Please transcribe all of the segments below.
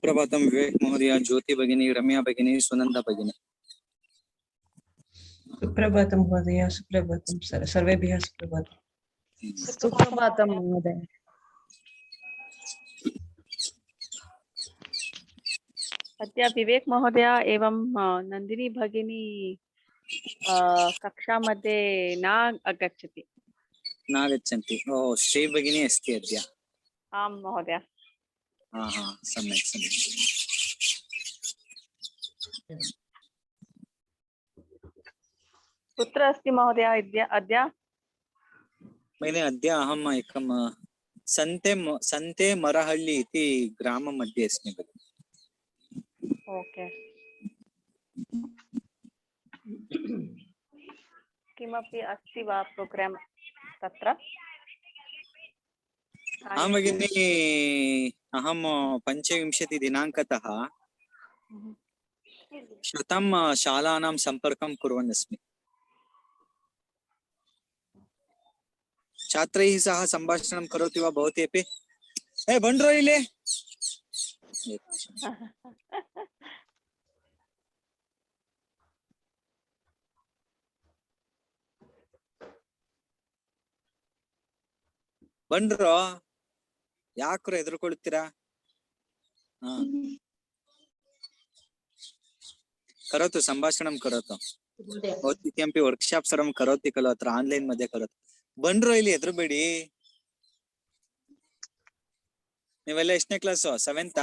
सुप्रभातं विवेक महोदय, ज्योति भगिनी, रम्या भगिनी, सुनंदा भगिनी। सुप्रभातं महोदय, सुप्रभातं सर्वेभ्यः सुप्रभातं। सुप्रभातं महोदय। अद्य विवेक महोदय एवं नंदिनी भगिनी कक्षा मध्ये न आगच्छति। नागच्छन्ति। ओ, श्री भगिनी अस्ति अद्य। आं महोदय। सम्यक् सम्यक्। कुत्र अस्ति महोदय अद्य? मैंने अद्य अहम् एकं संते मरहल्ली इति ग्राममध्ये अस्मि भगिनि। ओके। किमपि अस्ति वा प्रोग्राम तत्र? आं भगिनि, अहं 25 दिनाङ्कतः 100 शालानां सम्पर्कं कुर्वन् अस्मि। छात्रैः सह सम्भाषणं करोति वा भवती अपि? बण्ड्रो इले बण्ड्रो याक्रो एदुर्कोळ्तीरा? करोतु, सम्भाषणं करोतु। भवती किमपि वर्क्शाप् सर्वं करोति खलु अत्र आन्लैन् मध्ये करोतु। बण्ड्रो इले एदुर्ಬೇಡಿ। ನೀವೆಲ್ಲ ಎಷ್ಟನೇ ಕ್ಲಾಸು? 7th?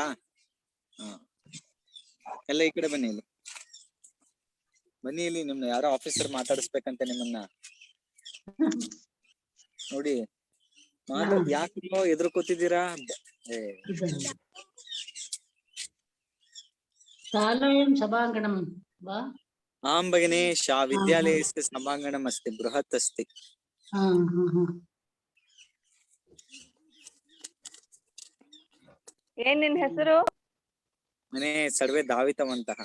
ಎಲ್ಲ ಈ ಕಡೆ ಬನ್ನಿ, ಇಲ್ಲಿ ಬನ್ನಿ, ಇಲ್ಲಿ ನಿಮ್ನ ಯಾರೋ ಆಫೀಸರ್ ಮಾತಾಡಿಸ್ಬೇಕಂತೆ ನಿಮ್ಮನ್ನ. ನೋಡಿ ಯಾಕೆ ಎದುರ್ಕೋತಿದ್ದೀರಾ? शालायां सभाङ्गणं वा? आं भगिनी, विद्यालयस्य सभाङ्गणम् अस्ति, बृहत् अस्ति। ಏನ್ ನಿನ್ನ ಹೆಸರು? ಮನೆ ಸರ್ವೇ ಧಾವಿತವಂತಹ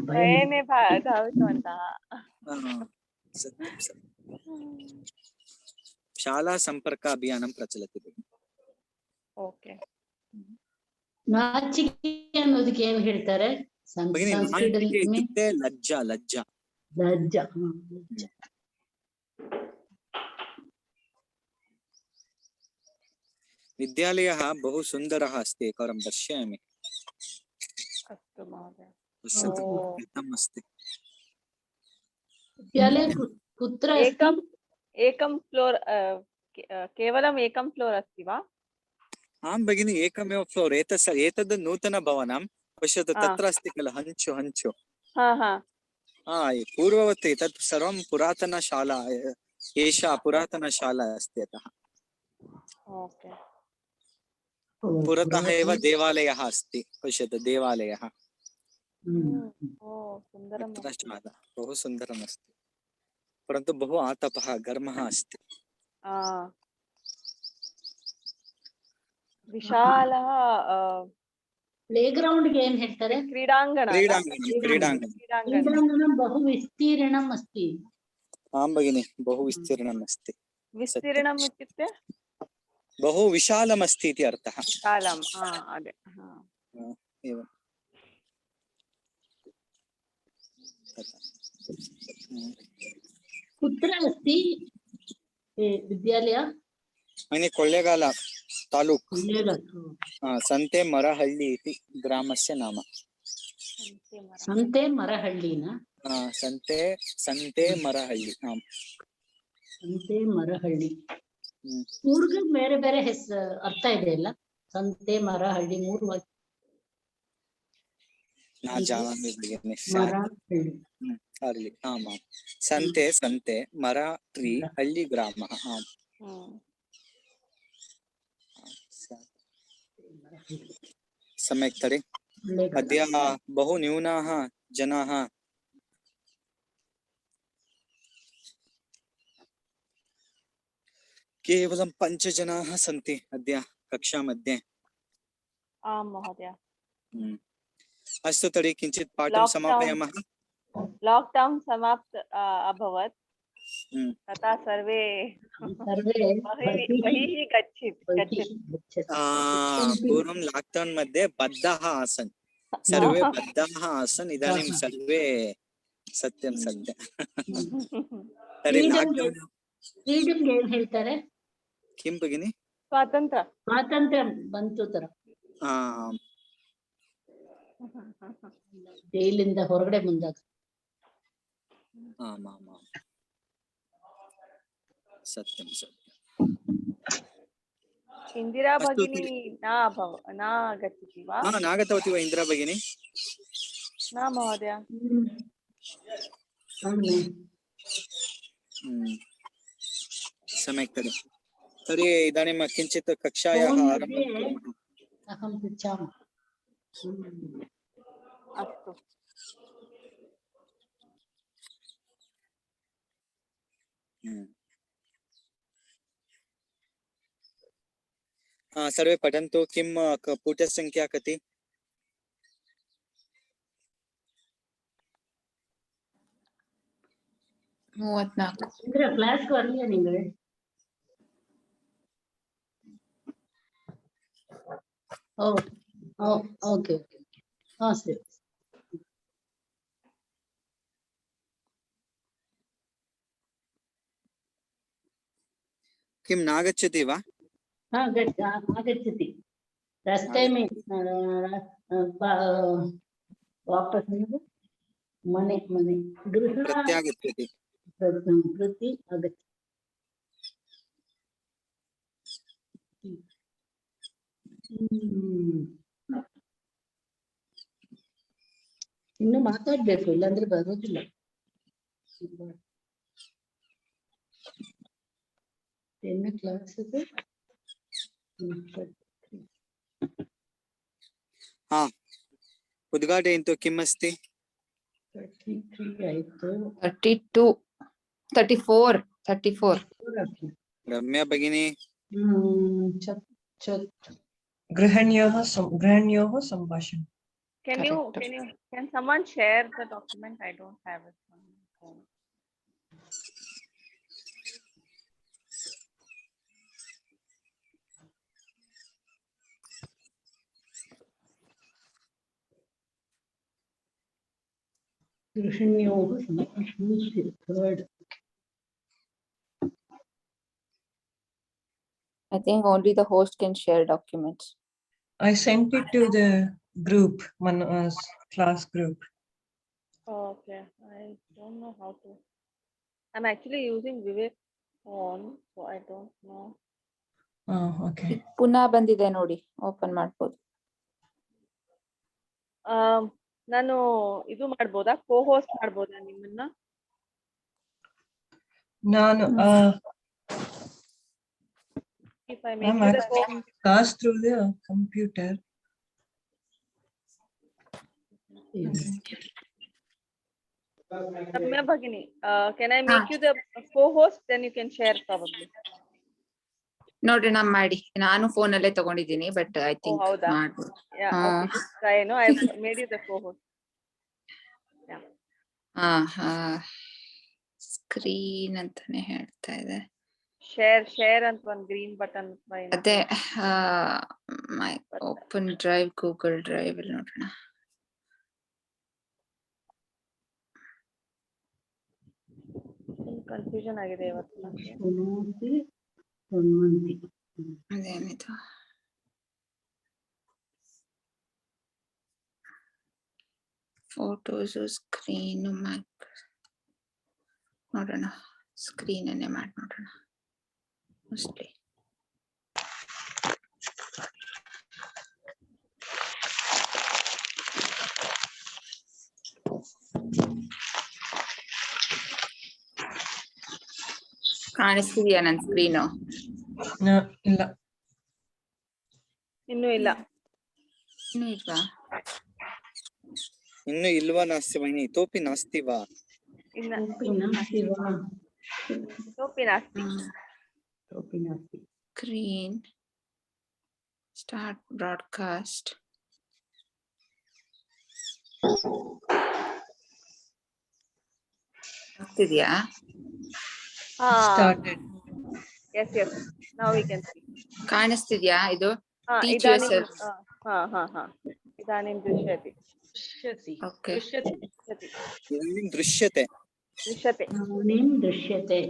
ಭಯನೇ ಧಾವಿತವಂತಹ ಶಾಲಾ ಸಂಪರ್ಕ ಅಭಿಯಾನ ಪ್ರಚಲಿತ. ಓಕೆ. ನಾಚಿಕೆ ಅನ್ನೋದಕ್ಕೆ ಏನು ಹೇಳ್ತಾರೆ? ಲಜ್ಜಾ. ಲಜ್ಜಾ. विद्यालयः बहु सुन्दरः अस्ति, एकवारं दर्शयामि। अस्तु महोदय। पश्यतु कथम् अस्ति। विद्यालय कुत्र अस्ति? एकं फ्लोर्, केवलम् एकं फ्लोर् अस्ति वा? आं भगिनि, एकमेव फ्लोर्। एतद् नूतन भवनं पश्यतु, तत्र अस्ति किल हंचु। पूर्ववत् तत् सर्वं पुरातनशाला, एषा पुरातनशाला अस्ति अतः। ओके। पुरतः एव देवालयः अस्ति, पश्यतु देवालयः। बहु सुन्दरम् अस्ति, परन्तु बहु आतपः, घर्मः अस्ति। विशालः प्लेग्रौण्ड् गेम् ಹೇಳ್ತಾರೆ, क्रीडाङ्गणं बहु विस्तीर्णम् अस्ति। आं भगिनि, बहु विस्तीर्णम् अस्ति। विस्तीर्णम् इत्युक्ते बहु विशालम् अस्ति इति अर्थः। विशालम्, अदे एवं। कुत्र अस्ति विद्यालय? मने ಕೊಳ್ಳೇಗಾಲ तालूक्, संते मरहल्ली इति ग्रामस्य नाम। संते मरहल्लीना? संते मरहल्ली। आम्, संते मरहल्ली। ಮೂರ್ಗೆ ಬೇರೆ ಬೇರೆ ಅರ್ಥ ಇದೆ ಅಲ್ಲ? ಸಂತೆ, ಮರಹಳ್ಳಿ, ಮೂರು ನಾ ಜಾನಾಮಿ ಭಗಿನಿ। ಹಳ್ಳಿ, ಆಮಾಂ। ಸಂತೆ ಮರ ಟ್ರೀ ಹಳ್ಳಿ ಗ್ರಾಮ। ಆಂ, सम्यक् तर्हि अद्य बहु न्यूनाः जनाः केवलं 5 जनाः सन्ति अद्य कक्षा मध्ये। आं महोदय। अस्तु तर्हि किञ्चित् पाठं समापयामः। लाक्डौन् समाप्त अभवत्, तथा सर्वे सर्वे बहिः गच्छति पूर्वं लाक्डौन् मध्ये बद्धः आसन् सर्वे बद्धः आसन् इदानीं सर्वे सत्यं सत्यं तर्हि लाक्डौन् ಫ್ರೀಡಮ್ ಏನ್ ಹೇಳ್ತಾರೆ? किं भगिनि? ಸ್ವಾತಂತ್ರ್ಯ ಬಂತು ತರ ಜೈಲಿಂದ ಹೊರಗಡೆ ಬಂದಾಗ. सत्यं सत्यं इंदिरा भगिनी न गच्छति वा? नागतवती वा इंदिरा भगिनी? न महोदय। सम्यक् तर्हि इदानीं किञ्चित् कक्षायाः आरम्भं कुर्मः। अहं पृच्छामि। अस्तु। सर्वे पठन्तु। किं पुटसङ्ख्या कति? क्लास வரலையா நீங்கள்? ओके हाँ सर। किं नागच्छति वा? हाँ आगच्छति। रास्ते में वापस मने गृह प्रत्यागच्छति। प्रति आगच्छति। ಇನ್ನು ಮಾತಾಡ್ಬೇಕು, ಇಲ್ಲಾಂದ್ರೆ ಬರೋದಿಲ್ಲ. ಕ್ಲಾಸ್ ಇದೆ. हाँ उद्घाटयन्तु। किम् अस्ति? 33 ಆಯ್ತು. 32 34 रम्या भगिनी। गृहिण्योः सम्भाषणं। Can someone share the document? I don't have it on my phone. गृहिण्योः सम्भाषणं third. I think only the host can share documents. I sent it to the group, class group. Oh, okay, I don't know how to. I'm actually using Vivek phone, so I don't know. Oh, okay. ಪುನಃ ಬಂದಿದೆ ನೋಡಿ, open ಮಾಡ್ಬೋದು. ನಾನು ಇದು ಮಾಡ್ಬೋದಾ, ಕೋ-ಹೋಸ್ಟ್ ಮಾಡ್ಬೋದಾ ನಿಮ್ಮನ್ನ? ನಾನು If I make you the class through the computer. Ramya Bhagini, can I make you the co-host? Then you can share probably. ನೋಡ್ರಿ ನಾ ಮಾಡಿ, ನಾನು ಫೋನ್ ಅಲ್ಲೇ ತಗೊಂಡಿದ್ದೀನಿ, ಬಟ್ ಐ ಥಿಂಕ್ ಹೌದಾ? ಮಾಡ್ಬೋದು. Yeah, okay. Try, no, I made you the co-host. Yeah. Screen ಅಂತಾನೆ ಹೇಳ್ತಾ ಇದೆ. ಶೇರ್ ಅಂತ ಒಂದು ಗ್ರೀನ್ ಬಟನ್. ಅದೇ ಮೈ ಓಪನ್ ಡ್ರೈವ್, ಗೂಗಲ್ ಡ್ರೈವ್ ಅಲ್ಲಿ ನೋಡೋಣ. ಕನ್ಫ್ಯೂಷನ್ ಆಗಿದೆ ಇವತ್ತು ನನಗೆ. ಅದೇನಿದು ಫೋಟೋಸ್ ಸ್ಕ್ರೀನ್ ಮ್ಯಾಕ್ ನೋಡೋಣ. ಸ್ಕ್ರೀನ್ ಅನ್ನೇ ಮಾಡಿ ನೋಡೋಣ. ಮೋಸ್ಟ್ಲಿ ಕಾಣಿಸ್ತಿದ್ಯಾ ನನ್ನ ಸ್ಕ್ರೀನು? ಇಲ್ಲ, ಇನ್ನೂ ಇಲ್ಲ. ಇನ್ನೂ ಇಲ್ವಾ? ಇನ್ನು ಇಲ್ವಾ? ನಾಸ್ತಿ ಭಗಿನಿ, ಇತೋಪಿ ನಾಸ್ತಿ ವಾ? ಇತೋಪಿ ನಾಸ್ತಿ. Screen start broadcast. ಆಗ್ತಿದ್ಯಾ? started. Yes, yes. Now we can see. ಕಾಣಿಸ್ತಿದ್ಯಾ ಇದು? Teach इदानीं yourself. इदानीं दृश्यते. Drishyati. Okay. Drishyati. इदानीं दृश्यते. दृश्यते. इदानीं दृश्यते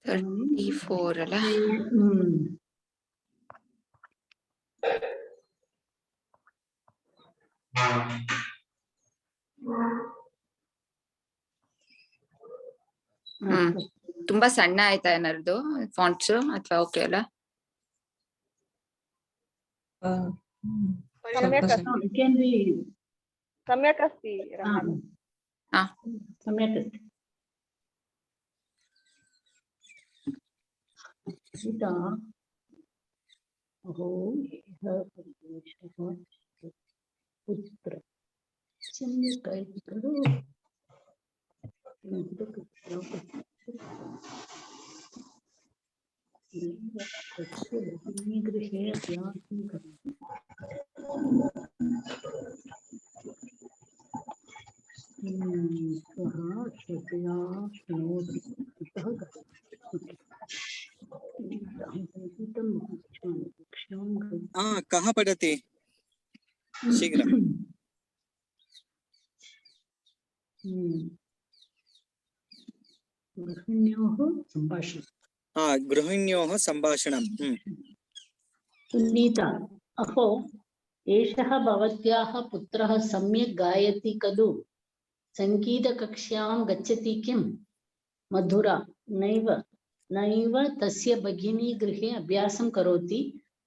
34 ಅಲ್ಲ? ತುಂಬಾ ಸಣ್ಣ ಆಯ್ತಾ ಏನಾರ್ದು ಫಾಂಟ್ಸ್ ಅಥವಾ ಓಕೆ ಅಲ್ಲ? सम्यक् ಸ್ವಲ್ಪ अस्ति. It can be सम्यक् अस्ति रहान. सम्यक् अस्ति. सीता अहो यः परिवेशः पुत्र सम्यक् आಯ್ತು खलु गृहे अभ्यासं करोति सः श्रद्धया शृणोति इतः कः पठति? शीघ्रं. गृहिण्योः सम्भाषणम्. गृहिण्योः सम्भाषणं. सुनीता, अहो एषः भवत्याः पुत्रः सम्यक् गायति खलु? सङ्गीतकक्ष्यां गच्छति किं? मधुरा, नैव नैव तस्य भगिनी गृहे अभ्यासं करोति,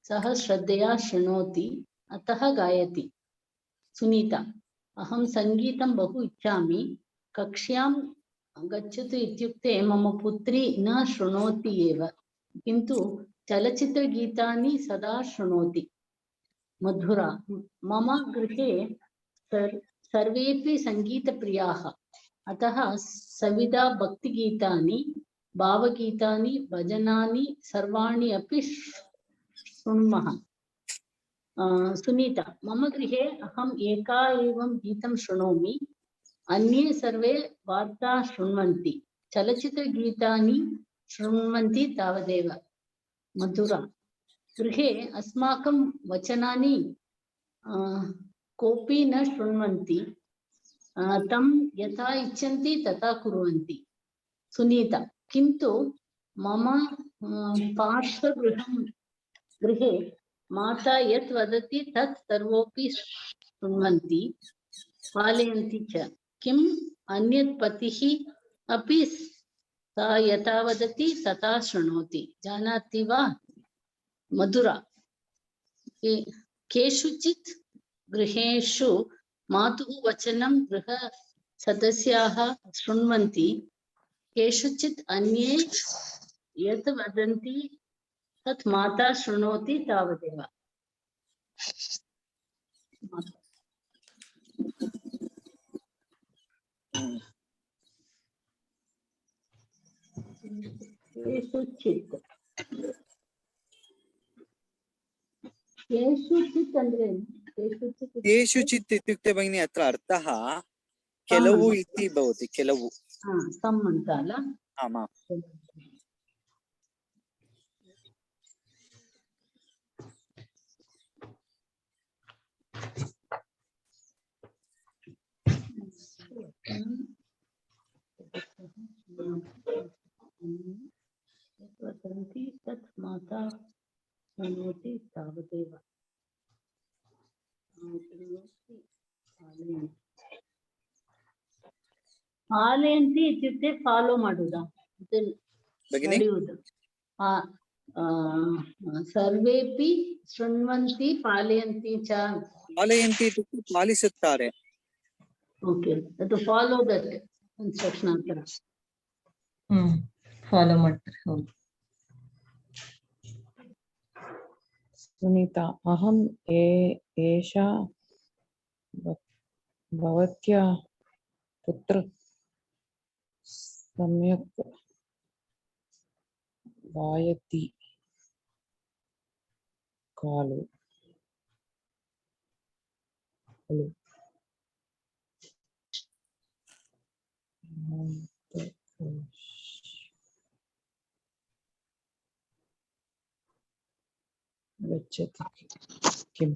सः श्रद्धया शृणोति, अतः गायति. सुनीता, अहं सङ्गीतं बहु इच्छामि, कक्ष्यां गच्छतु इत्युक्ते मम पुत्री न शृणोति एव, किन्तु चलच्चित्रगीतानि सदा शृणोति. मधुरा, मम गृहे सर्वेपि सङ्गीतप्रियाः, अतः सविधा भक्तिगीतानि, भावगीतानि, भजनानि सर्वाणि अपि शृण्मः. सुनीता, मम गृहे अहम् एका एवं गीतं शृणोमि, अन्ये सर्वे वार्ता शृण्वन्ति, चलच्चित्रगीतानि शृण्वन्ति तावदेव. मधुरा, गृहे अस्माकं वचनानि कोऽपि न शृण्वन्ति, तं यथा इच्छन्ति तथा कुर्वन्ति. सुनीता, किन्तु मम गृहे माता यत् वदति तत् सर्वोऽपि शृण्वन्ति, पालयन्ति च. किम् अन्यत् पतिः अपि सा यथा वदति तथा शृणोति, जानाति वा? मधुरा, केषुचित् गृहेषु मातुः वचनं गृहसदस्याः शृण्वन्ति, केषुचित् अन्ये यत् वदन्ति तत् माता शृणोति तावदेव. केषुचित् ಅಂದ್ರೆ केषुचित् इत्युक्ते भगिनी अत्र अर्थः ಕೆಲವು इति भवति. ಕೆಲವು ಸಮ್ ಅಂತ ಅಲ್ಲ? आमा. वदन्ति तत् माता शृणोति तावदेव. ಪಾಲಯಂತಿ ಇತ್ಯುಕ್ತೆ ಫಾಲೋ ಮಾಡುವುದಾ? ನಡೆಯುವುದು. ಸರ್ವೇಪಿ ಶೃಣ್ವಂತಿ ಪಾಲಯಂತಿ ಚ. ಪಾಲಯಂತಿ ಇತ್ಯುಕ್ತೆ ಪಾಲಿಸುತ್ತಾರೆ. ಓಕೆ, ಅದು ಫಾಲೋ ದಟ್ ಇನ್ಸ್ಟ್ರಕ್ಷನ್ ಅಂತಾರ. ಫಾಲೋ ಮಾಡ್ತಾರೆ. ಹೌದು. सुनीता, अहम एषा भवत्या पुत्र सम्यक् गायति खलु? गच्छति किम्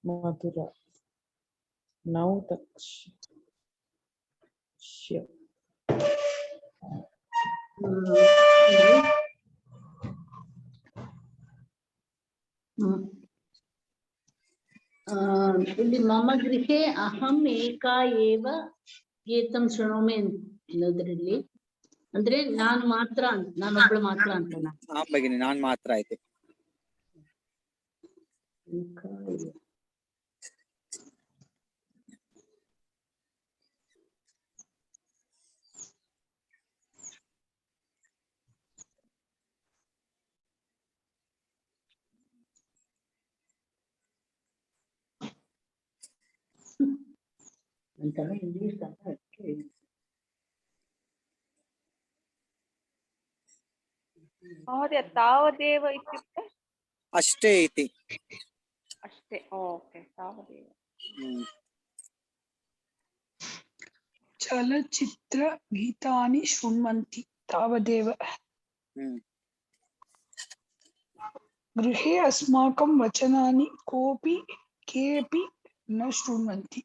मधुरा नौतक्ष्य ಇಲ್ಲಿ ಮಮ ಗೃಹೆ ಅಹಂ ಏಕಾ ಏವ ಗೀತಂ ಶೃಣೋಮಿ ಅನ್ನೋದ್ರಲ್ಲಿ ಅಂದ್ರೆ ನಾನು ಮಾತ್ರ ನಾನೊಬ್ಳು ಮಾತ್ರ ಅಂತ ಹಾ ಭಗಿನಿ ನಾನ್ ಮಾತ್ರ ಆಯ್ತು. ಅಂತಾನೆ ಇಂಗ್ಲಿಷ್ महोदय तावदेव इत्युक्ते ಅಷ್ಟೇ ಐತಿ. अष्टे ओके तावदेव चलचित्र गीतानि शृण्वन्ति तावदेव गृहे अस्माकं वचनानि केऽपि न शृण्वन्ति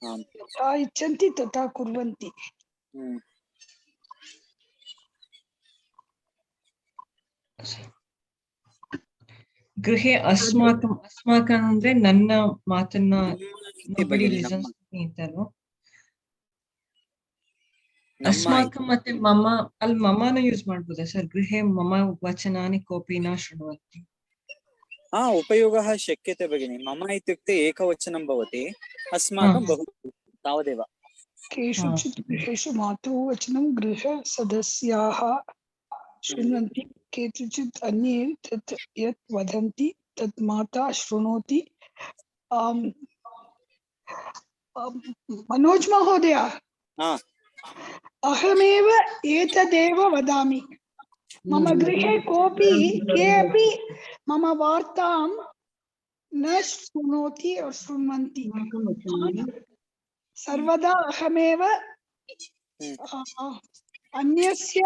यथा इच्छन्ति तथा कुर्वन्ति ಗೃಹೆ ಅಸ್ಮಾಕಂ ಅಂದ್ರೆ ನನ್ನ ಮಾತನ್ನ nobody listens to me ಅಂತಲ್ವಾ. ಅಸ್ಮಾಕಂ ಮತ್ತೆ ಮಮ ಅಲ್ಲಿ ಮಮನ ಯೂಸ್ ಮಾಡ್ಬೋದಾ ಸರ್? ಗೃಹೆ ಮಮ ವಚನಾನಿ ಕೋಪಿನ ಶೃಣ್ವಂತಿ. उपयोगः शक्यते भगिनी. मम इत्युक्ते एकवचनं भवति, अस्माकं बहु तावदेव. केषुचित् गृहेषु मातुः वचनं गृहसदस्याः शृण्वन्ति, केषुचित् अन्ये तत् यत् वदन्ति तत् माता शृणोति. मनोज महोदय, अहमेव एतदेव वदामि. मम गृहे कोऽपि केऽपि मम वार्तां न शृणोति और शृण्वन्ति. सर्वदा अहमेव अन्यस्य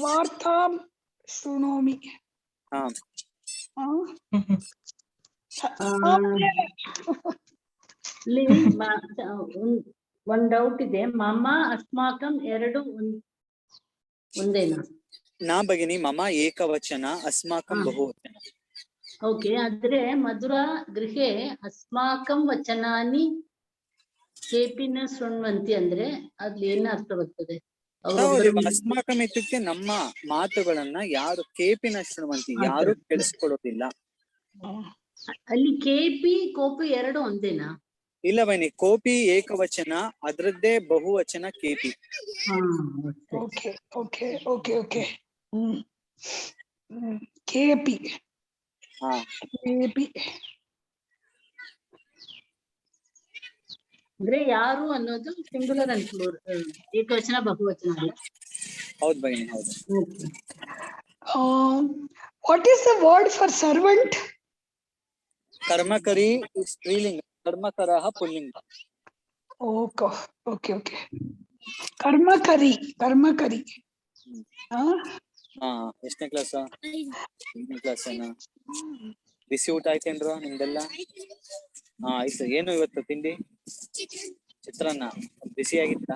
वार्तां शृणोमि. ಒಂದ್ ಡೌಟ್ ಇದೆ. ಮಮ ಅಸ್ಮಾಕಂ ಎರಡು ಒಂದೇನಾ? ನಾ ಭಗಿನಿ ಮಮ ಏಕವಚನ, ಅಸ್ಮಾಕಂ ಬಹುವಚನ. ಓಕೆ, ಆದ್ರೆ ಮಧುರಾ ಗೃಹೆ ಅಸ್ಮಾಕಂ ವಚನಾನಿ ಕೇಪಿನ ಶೃಣ್ವಂತಿ ಅಂದ್ರೆ ಅದ್ಲಿ ಏನ್ ಅರ್ಥ ಬರ್ತದೆ? ಅಸ್ಮಾಕಂ ಇತ್ಯುಕ್ತೆ ನಮ್ಮ ಮಾತುಗಳನ್ನ ಯಾರು ಕೇಪಿನ ಶೃಣ್ವಂತಿ, ಯಾರು ಕೇಳಿಸ್ಕೊಳ್ಳೋದಿಲ್ಲ. ಅಲ್ಲಿ ಕೇಪಿ ಕೋಪಿ ಎರಡು ಒಂದೇನಾ? ಇಲ್ಲ ಬನ್ನಿ, ಕೋಪಿ ಏಕವಚನ, ಅದ್ರದ್ದೇ ಬಹುವಚನ Kaypee. Okay okay okay okay Kaypee Kaypee ಅಂದ್ರೆ ಯಾರು ಅನ್ನೋದು ಸಿಂಗುಲರ್ ಅಂಡ್ ಏಕವಚನ ಬಹುವಚನ. ಹೌದು ಭಗಿನಿ, ಹೌದು. What is the word for servant? ಕರ್ಮಕರಿ ಸ್ತ್ರೀಲಿಂಗ, ಕರ್ಮಕರಃ ಪುಲ್ಲಿಂಗ. ಓಕೆ ಓಕೆ ಓಕೆ ಕರ್ಮಕರಿ ಕರ್ಮಕರಿ. ಎಷ್ಟನೇ ಕ್ಲಾಸ್? 8ನೇ ಕ್ಲಾಸ್ ಏನ? ಬಿಸಿ ಊಟ ಆಯ್ತೇನ್ರ ನಿಮ್ದೆಲ್ಲ? ಆಯ್ತು. ಏನು ಇವತ್ತು ತಿಂಡಿ? ಚಿತ್ರಾನ್ನ. ಬಿಸಿಯಾಗಿತ್ತ?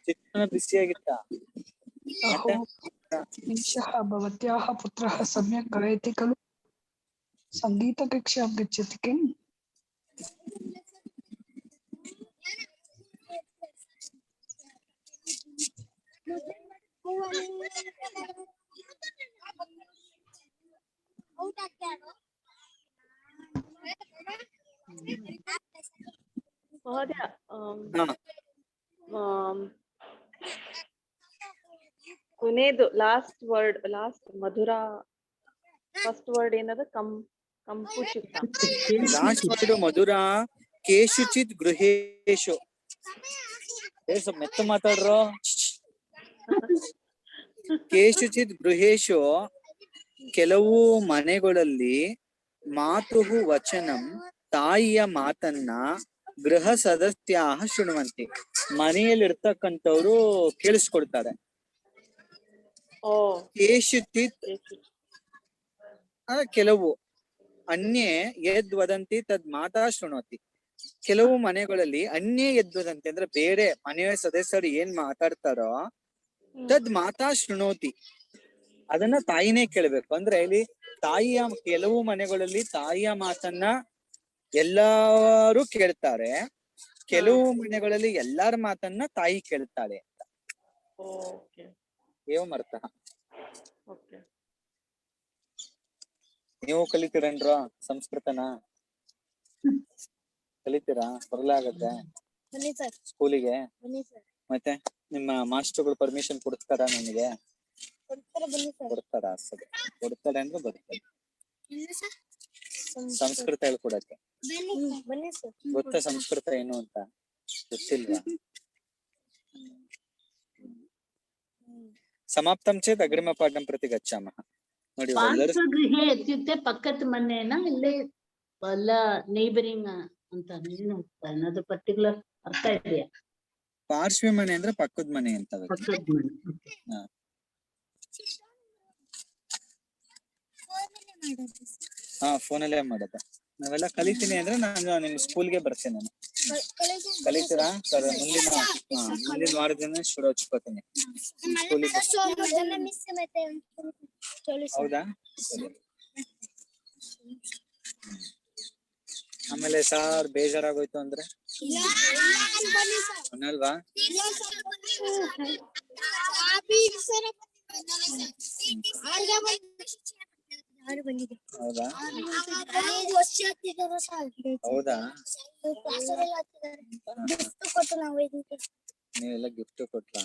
ಚಿತ್ರಾನ್ನ ಬಿಸಿಯಾಗಿತ್ತ? ईशः भवत्याः पुत्रः सम्यक् गायति खलु? सङ्गीतकक्षां गच्छति किम्? महोदय ಕೊನೆದು ಲಾಸ್ಟ್ ಮಧುರಾ ಫಸ್ಟ್ ವರ್ಡ್ ಏನದ? ಕಂಪುಚಿತ. ಲಾಸ್ಟ್ ವರ್ಡ್ ಮಧುರಾ ಕೇಶುಚಿತ್ ಗೃಹೇಶು. ಸ್ವಲ್ಪ ಮೆತ್ತ ಮಾತಾಡ್ರೋ. ಕೇಶುಚಿತ್ ಗೃಹೇಶು ಕೆಲವು ಮನೆಗಳಲ್ಲಿ ಮಾತುಹು ವಚನಂ, ತಾಯಿಯ ಮಾತನ್ನ ಗೃಹ ಸದಸ್ಯ ಶೃಣ್ವಂತಿ, ಮನೆಯಲ್ಲಿರ್ತಕ್ಕಂಥವ್ರು ಕೇಳಿಸ್ಕೊಡ್ತಾರೆ. Oh, ಕೇಶಿಚಿತ್ yes. ಕೆಲವು ಅನ್ಯೇ ಯದ್ ವದಂತಿ ತದ್ ಮಾತಾ ಶೃಣೋತಿ. ಕೆಲವು ಮನೆಗಳಲ್ಲಿ ಅನ್ಯೇ ಯದ್ ವದಂತಿ ಅಂದ್ರೆ ಬೇರೆ ಮನೆಯ ಸದಸ್ಯರು ಏನ್ ಮಾತಾಡ್ತಾರೋ ತದ್ ಮಾತಾ ಶೃಣೋತಿ, ಅದನ್ನ ತಾಯಿನೇ ಕೇಳ್ಬೇಕು. ಅಂದ್ರೆ ಇಲ್ಲಿ ತಾಯಿಯ, ಕೆಲವು ಮನೆಗಳಲ್ಲಿ ತಾಯಿಯ ಮಾತನ್ನ ಎಲ್ಲರೂ ಕೇಳ್ತಾರೆ, ಕೆಲವು ಮನೆಗಳಲ್ಲಿ ಎಲ್ಲಾರ ಮಾತನ್ನ ತಾಯಿ ಕೇಳ್ತಾಳೆ. Okay. ಏವಂ ಅರ್ಥಃ. Okay. ನೀವು ಕಲಿತೀರೇನ್ರ ಸಂಸ್ಕೃತನ? ಕಲಿತೀರಾ? ಬರಲಾಗತ್ತೆ ಸ್ಕೂಲಿಗೆ? ಮತ್ತೆ ನಿಮ್ಮ ಮಾಸ್ಟರ್ಗಳು ಪರ್ಮಿಷನ್ ಕೊಡ್ತಾರ ನಿಮಗೆ? ಕೊಡ್ತಾರ? ಸರಿ, ಕೊಡ್ತಾರೆ ಅಂದ್ರೆ ಬರ್ತಾರೆ. ಸಂಸ್ಕೃತ ಹೇಳ್ಕೊಡಕ್ಕೆ ಗೊತ್ತಾ? ಸಂಸ್ಕೃತ ಏನು ಅಂತ ಗೊತ್ತಿಲ್ವಾ? ಸಮಾಪ್ತಂ ಚೇತ್ ಅಗ್ರಿಮ ಪಾಠಂ ಪ್ರತಿ ಗಚ್ಚಾಮಃ. ನೋಡಿ, ಎಲ್ಲರೂ ಪಾರ್ಶ್ವಗೃಹೆ ಇತ್ಯುಕ್ತೆ ಪಕ್ಕದ ಮನೆನ ಇಲ್ಲೇ ಅಲ್ಲ ನೇಬರಿಂಗ್ ಅಂತ ಏನಾದ್ರು ಪರ್ಟಿಕ್ಯುಲರ್ ಅರ್ಥ ಇದೆಯಾ? ಪಾರ್ಶ್ವ ಮನೆ ಅಂದ್ರೆ ಪಕ್ಕದ ಮನೆ ಅಂತ. ಪಕ್ಕದ ಮನೆ. ಹಾ, ಫೋನಲ್ಲೇ ಮಾಡೋದು. ನಾವೆಲ್ಲ ಕಲಿತೀನಿ ಅಂದ್ರೆ ನಾನು ನಿಮ್ ಸ್ಕೂಲ್ಗೆ ಬರ್ತೇನೆ. ನಾನು ಕಲಿತೀರಾ ಸರ್? ಮುಂದಿನ ವಾರದಿಂದ ಶುರು ಹಚ್ಕೋತೀನಿ ಸ್ಕೂಲಿಗೆ. ಹೌದಾ? ಸರಿ. ಆಮೇಲೆ ಸಾರ್ ಬೇಜಾರಾಗೋಯ್ತು ಅಂದ್ರೆ ಅನ್ನಲ್ವಾ? ಹೌದಾ? ಹೌದಾ? ನೀವೆಲ್ಲ ಗಿಫ್ಟ್ ಕೊಟ್ರಾ?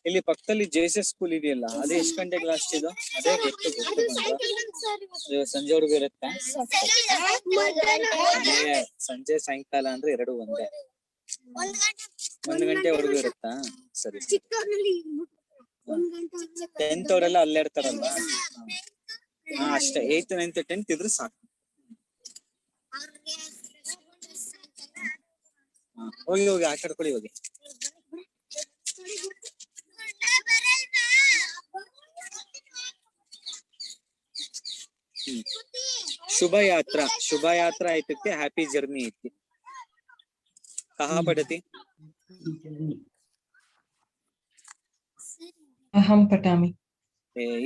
ಇಲ್ಲಿ ಪಕ್ಕದಲ್ಲಿ ಜೆಎಸ್ಎಸ್ ಸ್ಕೂಲ್ ಇದೆಯಲ್ಲ, ಅದೇ ಎಷ್ಟು ಗಂಟೆಗೆ ಲಾಸ್ಟ್ ಇದು? ಅದೇ ಸಂಜೆವರೆಗೂ ಇರುತ್ತೆ? ಸಂಜೆ ಸಾಯಂಕಾಲ ಅಂದ್ರೆ ಎರಡು ಒಂದೇ? 1 ಗಂಟೆವರೆಗೂ ಇರುತ್ತಾ? ಸರಿ. 10th ಅವರೆಲ್ಲ ಅಲ್ಲೇ ಇರ್ತಾರಲ್ವಾ? ಹಾ, ಅಷ್ಟೇ. 8th 9th 10th ಇದ್ರೆ ಸಾಕು. ಹೋಗಿ ಹೋಗಿ ಆಟ ಆಡ್ಕೊಳ್ಳಿ ಹೋಗಿ. ಶುಭ ಯಾತ್ರಾ. ಶುಭ ಯಾತ್ರಾ ಇತ್ಯುಕ್ತೆ ಹ್ಯಾಪಿ ಜರ್ನಿ ಇತಿ. ಕಹ ಪಠತಿ? ಅಹಂ ಪಠಾಮಿ.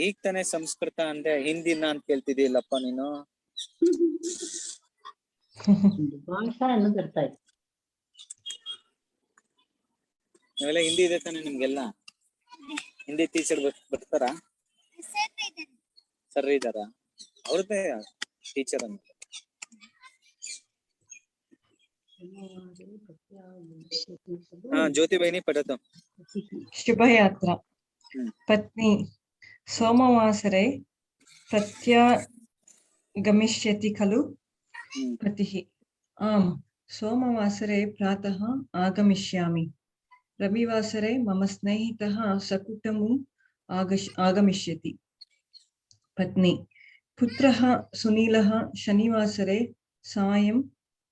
ಈಗ ತಾನೇ ಸಂಸ್ಕೃತ ಅಂದ್ರೆ ಹಿಂದಿನ ಅಂತ ಕೇಳ್ತಿದ್ದೀಯಲ್ಲಪ್ಪ ನೀನು. ಭಾಷಾ ಅನ್ನೋದು ಅರ್ಥ ಆಯ್ತು. ನೀವೆಲ್ಲ ಹಿಂದಿ ಇದೆ ತಾನೆ ನಿಮ್ಗೆಲ್ಲ? ಹಿಂದಿ ಟೀಚರ್ ಬರ್ತಾರಾ? ಸರ್ ಇದಾರ? ಅವ್ರದ್ದೇ ಟೀಚರ್ ಅಂತ. ಹಾ, ಜ್ಯೋತಿ ಬೈನಿ ಪಠತು. ಶುಭಯಾತ್ರಾ. ಪತ್ನಿ ಸೋಮವಾಸರೆ ಪ್ರತ್ಯಾಗಮಿಷ್ಯತಿ ಖಲು? ಪತಿಃ ಆಮ್, ಸೋಮವಾಸರೆ ಪ್ರಾತಃ ಆಗಮಿಷ್ಯಾಮಿ. ರವಿವಾಸರೆ ಮಮ ಸ್ನೇಹಿತಃ ಸಕುಟುಂಬಂ ಆಗಮಿಷ್ಯತಿ. ಪತ್ನಿ ಪುತ್ರಃ ಸುನೀಲಃ ಶನಿವಾಸರೆ ಸಾಯಂ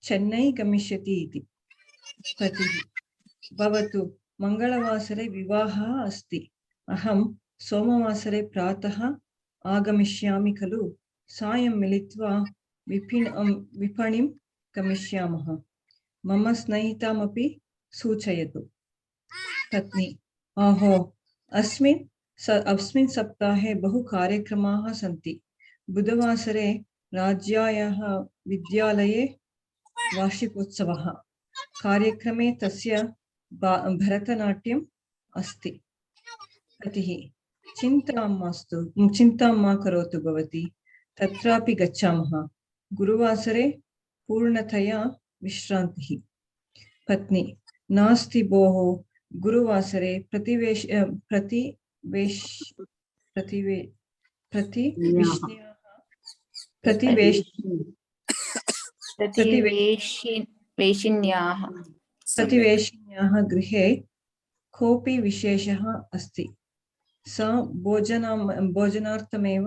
ಚೆನ್ನೈ ಗಮಿಷ್ಯತಿ ಇತಿ. ಪತಿಃ ಭವತು ಮಂಗಳವಾಸರೆ ವಿವಾಹः अस्ति. अहं सोमवासरे प्रातः आगमिष्यामि खलु? सायं मिलित्वा विपणिं गमिष्यामः. मम स्नेहितामपि सूचयतु. पत्नी अहो, अस्मिन् सप्ताहे बहु कार्यक्रमाः सन्ति. बुधवासरे राज्यायाः विद्यालये वार्षिकोत्सवः. कार्यक्रमे तस्य भरतनाट्यम् अस्ति. पतिः चिन्तां मा करोतु भवती, तत्रापि गच्छामः. गुरुवासरे पूर्णतया विश्रान्तिः. पत्नी नास्ति भोः, गुरुवासरे प्रतिवेशिन्याः प्रतिवेशिन्याः गृहे कोऽपि विशेषः अस्ति। सा भोजनार्थमेव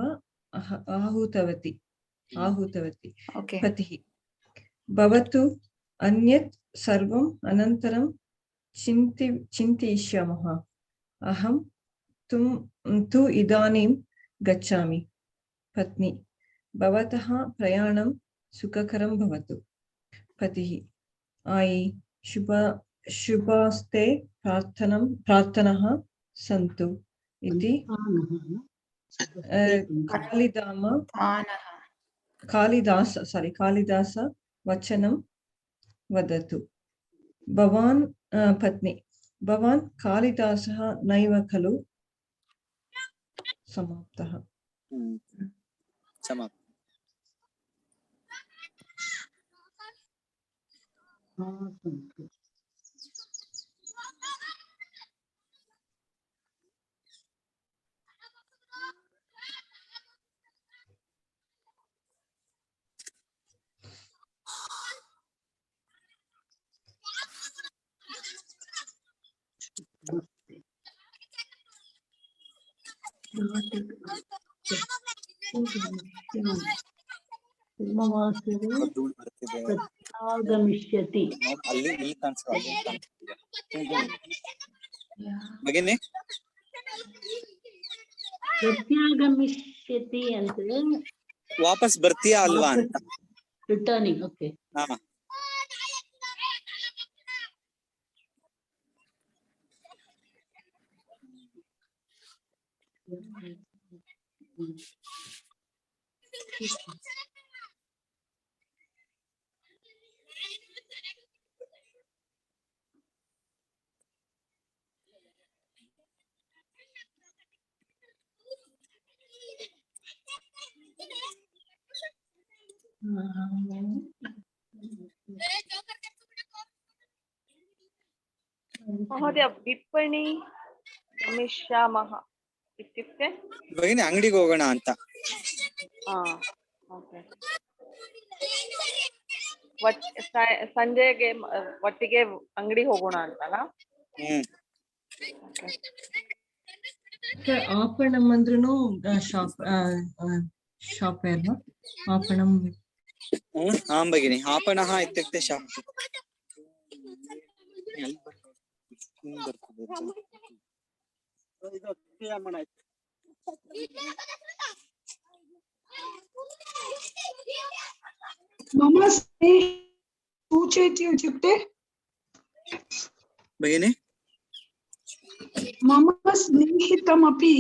आहूतवती। ओके पतिः भवतु अन्यत् सर्वम् अनन्तरं चिन्तयिष्यामः। अहं तु इदानीं गच्छामि। पत्नी भवतः प्रयाणं सुखकरं भवतु। पतिः आई शुभास्ते प्रार्थनाः सन्तु इति कालिदास वचनं वदतु। भवान् पत्नी भवान् कालिदासः नैव खलु? समाप्तः। समाप्त। ಆಗಮಿಷ್ಯತಿ ಅಲ್ಲಿ ಭಗಿನಿ ಪ್ರತ್ಯಾಗಮಿಷ್ಯತಿ ಅಂದ್ರೆ ವಾಪಸ್ ಬರ್ತೀಯಾ ಅಲ್ವಾ ಅಂತ. ರಿಟರ್ನಿಂಗ್. ಓಕೆ. ಹಾ महोदय विपणि गमिष्यामः इत्युक्ते ಭಗಿನಿ ಅಂಗಡಿಗೆ ಹೋಗೋಣ ಅಂತ. ಓಕೆ. ಸಂಜೆಗೆ ಒಟ್ಟಿಗೆ ಅಂಗಡಿ ಹೋಗೋಣ ಅಂತಲ್ಲ. आपणम् अंद्रूनु ಶಾಪ್ ಅಲ್ವಾ? आपणम् आं भगिनि आपणः इत्युक्ते ಶಾಪ್. मम सूचयति इत्युक्ते भगिनि मम स्नेहितमपि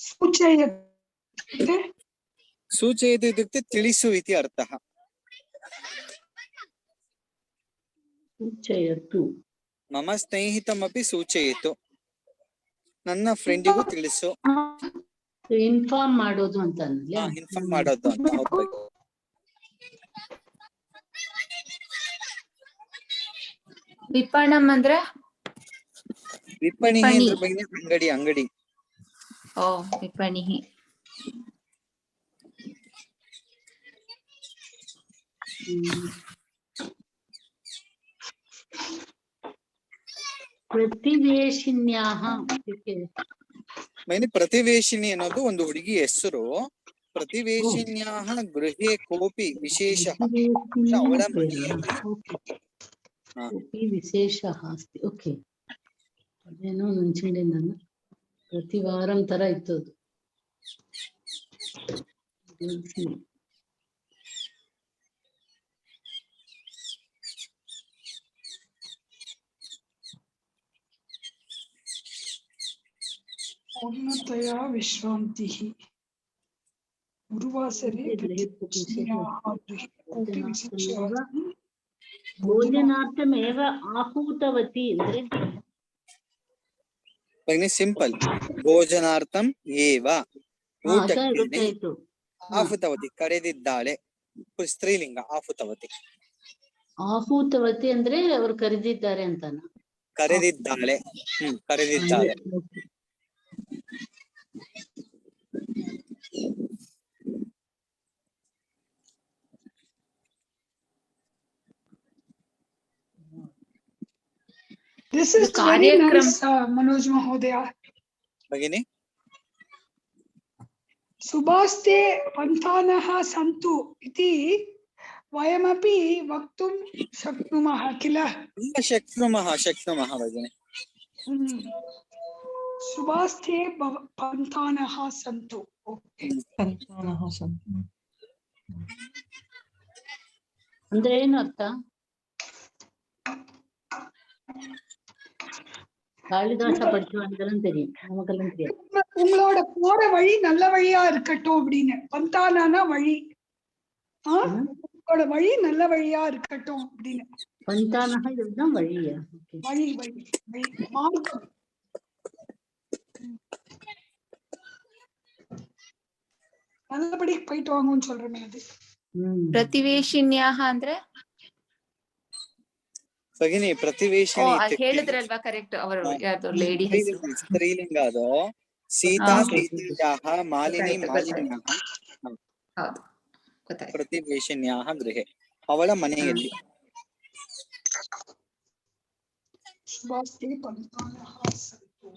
सूचयति। सूचयति इत्युक्ते ತಿಳಿಸು इति अर्थः। सूचयतु मम स्नेहितमपि सूचयतु, ನನ್ನ ಫ್ರೆಂಡಿಗೂ ತಿಳಿಸು. ಇನ್ಫಾರ್ಮ್ ಮಾಡೋದು ಅಂತ ಇನ್ಫಾರ್ಮ್ ಮಾಡೋದು ಅಂತ. ವಿಪಣಂ ಅಂದ್ರೆ ವಿಪಣಿ ಅಂದ್ರೆ ಭಗಿನಿ ಅಂಗಡಿ. ಓ ವಿಪಣಿ. ಪ್ರತಿವೇಶಿನ್ಯಾಹ ಪ್ರತಿವೇಶಿನಿ ಅನ್ನೋದು ಒಂದು ಹುಡುಗಿ ಹೆಸರು. ಪ್ರತಿವೇಶಿನ್ಯಾಹ ಗೃಹೇ ಕೋಪಿ ವಿಶೇಷ ಅವಳ ಕೋಪಿ ವಿಶೇಷ ಅಸ್ತಿ. ಓಕೆ. ಅದೇನೋ ಮುಂಚೆನೆ ನಾನು ಪ್ರತಿ ವಾರಂ ತರ ಇತ್ತು ಅದು. पूर्णतया विश्रान्तिः। गुरुवासरे ಭೋಜನಾರ್ಥಮೇವ ಆಹೂತವತಿ ಅಂದ್ರೆ ಭಗಿನಿ ಸಿಂಪಲ್. ಭೋಜನಾರ್ಥಂ ಏವ ಊಟಕ್ಕೆ ಆಹುತವತಿ ಕರೆದಿದ್ದಾಳೆ. ಸ್ತ್ರೀಲಿಂಗ ಆಹುತವತಿ. ಆಹೂತವತಿ ಅಂದ್ರೆ ಅವ್ರು ಕರೆದಿದ್ದಾರೆ ಅಂತಾನ. ಕರೆದಿದ್ದಾಳೆ. ಕರೆದಿದ್ದಾಳೆ. This is The very Karyakram- nice, Manoj Mahodaya. भगिनी सुभास्ते पन्थानः सन्तु इति वयमपि वक्तुं शक्नुमः किल. शक्नुमः भगिनी सुभास्ते पन्थानः सन्तु. Okay. सन्तानः सन्तु. ಅಂದ್ರೆ ಏನು ಅರ್ಥ? காளிதாச படிச்சவங்களும் தெரியும், நமக்கெல்லாம் தெரியாது. உங்களோட போற வழி நல்ல வழியா இருக்கட்டும் அப்படின்னு. பந்தானா வழி, உங்களோட வழி நல்ல வழியா இருக்கட்டும் அப்படின்னு. பந்தானக இதுதான் வழியா? வழி வழி வழி மார்க்கம். நல்லபடி போயிட்டு வாங்கன்னு சொல்றேன் அது. ಪ್ರತಿವೇಶಿನ್ಯಾಹ ಅಂದ್ರೆ ಭಗಿನಿ ಪ್ರತಿವೇಶಿನಿ ಹೇಳಿದ್ರಲ್ವಾ ಕರೆಕ್ಟ್ ಅವರು ಯಾರ್ದು ಲೇಡಿ ಹೆಸರು ಸ್ತ್ರೀಲಿಂಗ ಅದು ಸೀತಾ ಸೀತಾಯಾಹ ಮಾಲಿನಿ ಮಾಲಿನ್ಯಾಹ ಹೌದು ಗೊತ್ತಾಯ್ತು. ಪ್ರತಿವೇಶಿನ್ಯಾಹ ಗೃಹೆ ಅವಳ ಮನೆಯಲ್ಲಿ. ಶುಭಾಸ್ತೆ ಪಂಥಾನಃ ಸಂತು.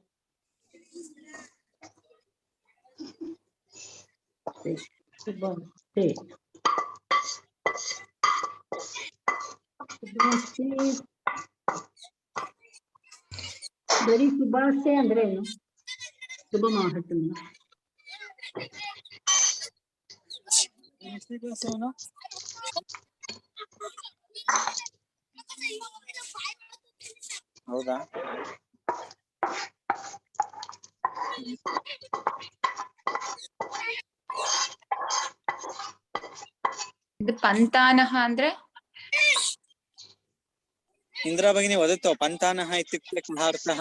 ಶುಭಾಸ್ತೆ ಬರೀ ಶುಭಾಸ್ತೆ ಅಂದ್ರೆ ಏನು? ಶುಭ ಮಾಹತ್ಮ. ಹೌದಾ? ಇದು ಪಂತಾನಃ ಅಂದ್ರೆ ಇಂದಿರಾ ಭಗಿನಿ ವದತ್ತು ಪಂತಾನಃ ಇತ್ಯುಕ್ತೆ ಕಃ ಅರ್ಥಃ?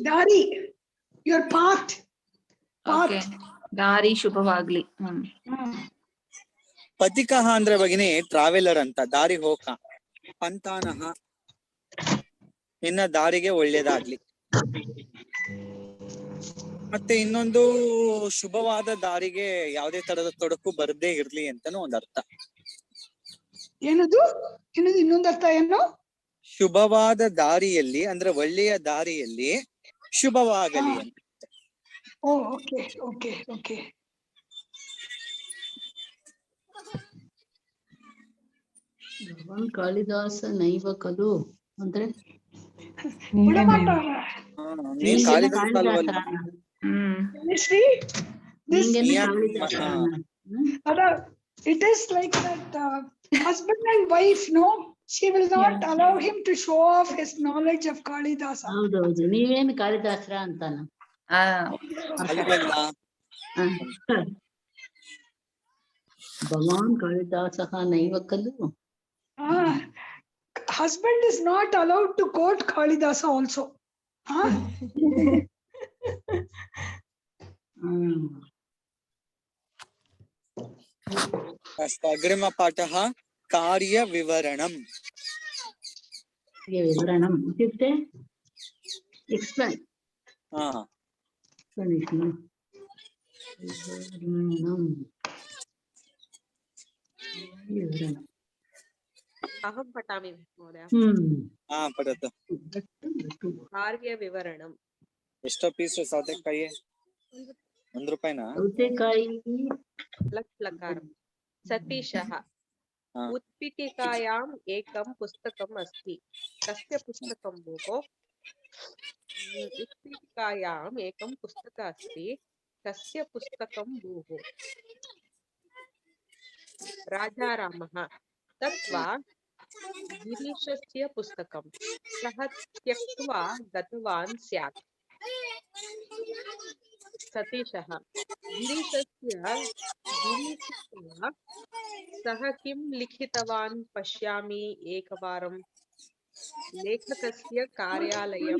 ದಾರಿ, your path. ಓಕೆ, ದಾರಿ ಶುಭವಾಗ್ಲಿ. ಪಥಿಕಃ ಅಂದ್ರೆ ಭಗಿನಿ ಟ್ರಾವೆಲರ್ ಅಂತ, ದಾರಿ ಹೋಕ. ಪಂತಾನಃ ನಿನ್ನ ದಾರಿಗೆ ಒಳ್ಳೇದಾಗ್ಲಿ. ಮತ್ತೆ ಇನ್ನೊಂದು ಶುಭವಾದ ದಾರಿಗೆ ಯಾವುದೇ ತರದ ತೊಡಕು ಬರದೇ ಇರ್ಲಿ ಅಂತಾನು ಒಂದ್ ಅರ್ಥ. ಏನದು ಇನ್ನೊಂದು ಅರ್ಥ ಏನು? ಶುಭವಾದ ದಾರಿಯಲ್ಲಿ ಅಂದ್ರೆ ಒಳ್ಳೆಯ ದಾರಿಯಲ್ಲಿ ಶುಭವಾಗಲಿ ಅಂತ. ಓ ಓಕೆ ಓಕೆ ಓಕೆ. ಭಗವಾನ್ ಕಾಳಿದಾಸ ನೈವ ಕಲು ಅಂದ್ರೆ ನೀನ್ Kalidasa ಅಲ್ವಲ್ಲ? It is like that husband and wife, no? She will not allow him to show off his knowledge of Kalidasa. ಹೌದೌದು, ನೀವೇನು ಕಾಳಿದಾಸರ ಅಂತಾನ? ಅಲ್ವಲ್ಲ? ಭಗವಾನ್ ಕಾಳಿದಾಸಃ ನೈವ ಖಲು. Husband is not allowed to quote Kalidasa also. ಅಗ್ರಿಮ ಪಾಠಃ ಕಾರ್ಯ ವಿವರಣಂ. ವಿವರಣಂ ಇತ್ಯುಕ್ತೆ explain. अहं पठामि महोदय। ಪಡತು. ಕಾರ್ಯವಿವರಣಂ. ಎಷ್ಟೋ ಪೀಸ್ ಸೌತೆಕಾಯಿ? ₹1 ಸೌತೆಕಾಯಿ लट्लकारं। सतीशः उत्पीठिकायाम् एकं पुस्तकम् अस्ति। कस्य पुस्तकं भोः? उत्पीठिकायाम् एकं पुस्तकम् अस्ति। कस्य पुस्तकं भोः? राजारामः तत्वा गिरीशस्य पुस्तकं सः त्यक्त्वा गतवान् स्यात्। सतीशः गिरीशस्य सः किं लिखितवान् पश्यामि एकवारं। लेखकस्य कार्यालयं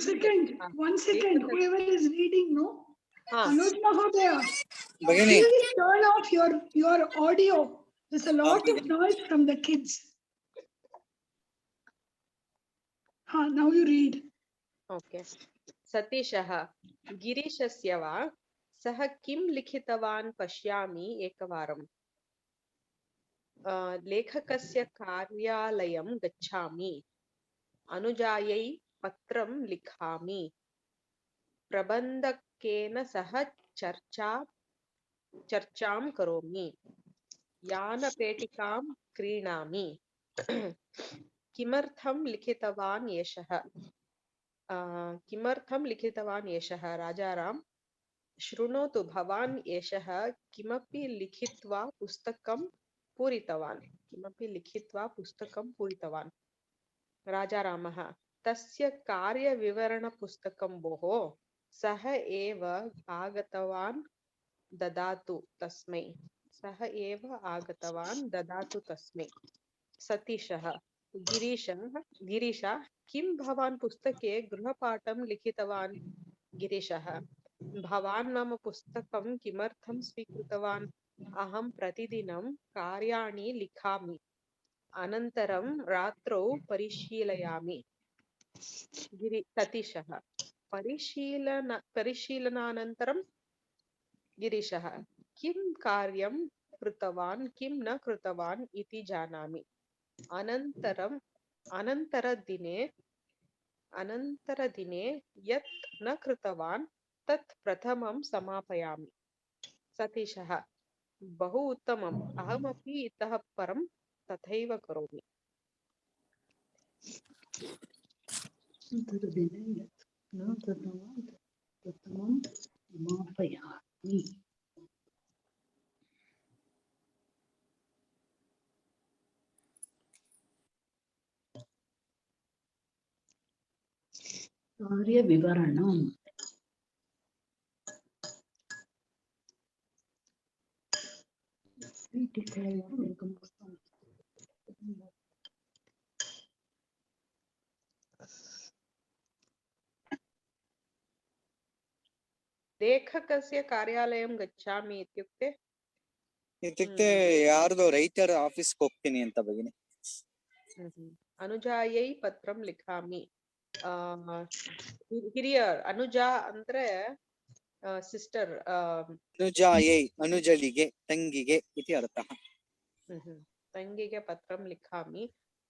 One second. Whoever is reading, no? Manoj Mahodaya, ಭಗಿನಿ please turn off your audio. There's a lot of noise from the kids. Now you read. Okay. सतीशः गिरीशस्य वा सः किं लिखितवान् पश्यामि एकवारम्। लेखकस्य कार्यालयं गच्छामि, अनुजायै पत्रं लिखामि, प्रबन्धकेन सह चर्चां करोमि, यानपेटिकां क्रीणामि। किमर्थं लिखितवान् एषः? किमर्थं लिखितवान् एषः? राजाराम, शृणोतु, भवान् एषः किमपि लिखित्वा पुस्तकं पूरितवान्। किमपि लिखित्वा पुस्तकं पूरितवान्। राजारामः, तस्य कार्यविवरणपुस्तकं भोः, सः एव आगतवान्, ददातु तस्मै। सः एव आगतवान्, ददातु तस्मै। सतीशः, गिरीश, किं भवान् पुस्तके गृहपाठं लिखितवान्? गिरीशः, भवान् मम पुस्तकं किमर्थं स्वीकृतवान्? अहं प्रतिदिनं कार्याणि लिखामि, अनन्तरं रात्रौ परिशीलयामि। सतीशः, परिशीलनानन्तरं? गिरीशः, किं कार्यं कृतवान्, किं न कृतवान् इति जानामि। अनन्तरदिने यत् न कृतवान् तत् प्रथमं समापयामि। सतीशः, बहु उत्तमम्, अहमपि इतः परं तथैव करोमि। अनन्तरदिने यत् न कृतवान् तत् प्रथमं समापयामि। कार्यविवरणम्। पीठिकायाम् एकं पुस्तकम्। लेखकस्य कार्यालयं गच्छामि ಇತ್ಯುಕ್ತೆ ಯಾರ್ದೋ ರೈಟರ್ ಆಫೀಸ್ಗೆ ಹೋಗ್ತೀನಿ ಅಂತ ಭಗಿನಿ. ಅನುಜಾಯೈ ಪತ್ರಂ ಲಿಖಾಮಿ. ಹಿರಿಯರ್, ಅನುಜಾ ಅಂದ್ರೆ ಸಿಸ್ಟರ್. ಅನುಜಾಯೈ, ಅನುಜಳಿಗೆ, ತಂಗಿಗೆ ಇತಿ ಅರ್ಥಃ. ತಂಗಿಗೆ ಪತ್ರಂ ಲಿಖಾಮಿ,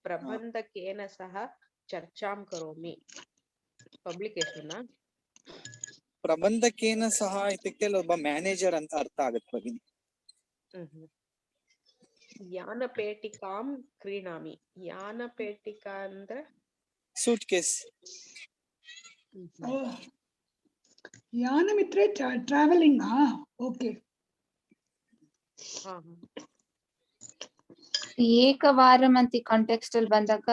ಪ್ರಬಂಧಕೇನ ಸಹ ಚರ್ಚಾಂ ಕರೋಮಿ. ಪಬ್ಲಿಕೇಶನ್. ಪ್ರಬಂಧಕೇನ ಸಹ ಇತ್ಯುಕ್ತೆ ಒಬ್ಬ ಮ್ಯಾನೇಜರ್ ಅಂತ ಅರ್ಥ ಆಗುತ್ತೆ ಭಗಿನಿ. ಯಾನಪೇಟಿಕಾಂ ಕ್ರೀಣಾಮಿ. ಯಾನಪೇಟಿಕಾ ಅಂದ್ರೆ ಸೂಟ್ ಕೇಸ್. ಯಾನಮಿತ್ರೆ ಟ್ರಾವೆಲಿಂಗ್. ಓಕೆ. ಏಕವಾರಂ ಅಂತ ಕಾಂಟೆಕ್ಸ್ಟ್ ಅಲ್ಲಿ ಬಂದಾಗ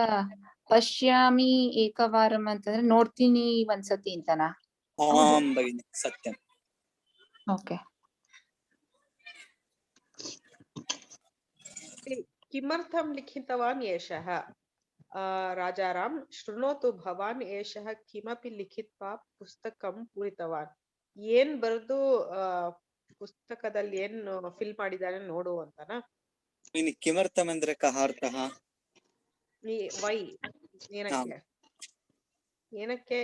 ಪಶ್ಯಾಮಿ ಏಕವಾರಂ ಅಂತಂದ್ರೆ ನೋಡ್ತೀನಿ ಒಂದ್ಸತಿ ಅಂತನಾ? ಭಗಿನಿ ಸತ್ಯಂ. ಓಕೆ. किमर्थं लिखितवान् एषः? राजाराम, शृणोतु, भवान् एषः किमपि लिखित्वा पुस्तकं पूरितवान्. ಏನ್ ಬರೆದು ಪುಸ್ತಕದಲ್ಲಿ ಏನ್ ಫಿಲ್ ಮಾಡಿದಾನೆ ನೋಡು ಅಂತನಾ? ಕಿಮರ್ಥಂ ಅಂದ್ರೆ ಕಹಾರ್ಥಃ. ವೈ, ಏನಕ್ಕೆ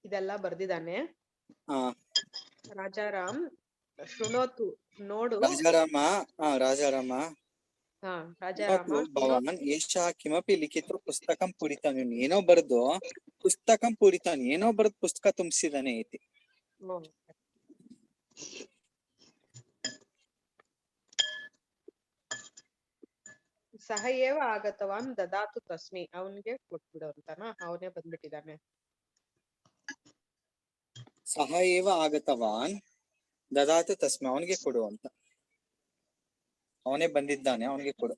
ಇದೆಲ್ಲ ಬರ್ದಿದ್ದಾನೆ? ರಾಜಾರಾಮ್, ಶೃಣೋತು, ನೋಡು. ರಾಜಾರಾಮ ಭವಾನ್ ಏಷಃ ಕಿಮಪಿ ಲಿಖಿತ್ವ ಪುಸ್ತಕಂ ಪೂರಿತಾನ್. ಏನೋ ಬರೆದು ಪುಸ್ತಕಂ ಪೂರಿತಾನ್, ಏನೋ ಬರೆದು ಪುಸ್ತಕ ತುಂಬಿಸಿದಾನೆ ಐತಿ. ಸಹ ಏವ ಆಗತವಾನ್, ದದಾತು ತಸ್ಮೈ. ಅವನ್ಗೆ ಕೊಟ್ಬಿಡು ಅಂತನಾ? ಅವನೇ ಬಂದ್ಬಿಟ್ಟಿದ್ದಾನೆ. ಸಹ ಏವ ಆಗತವಾನ್ ದದಾತು ತಸ್ಮೈ, ಅವನಿಗೆ ಕೊಡು ಅಂತ. ಅವನೇ ಬಂದಿದ್ದಾನೆ, ಅವನಿಗೆ ಕೊಡು.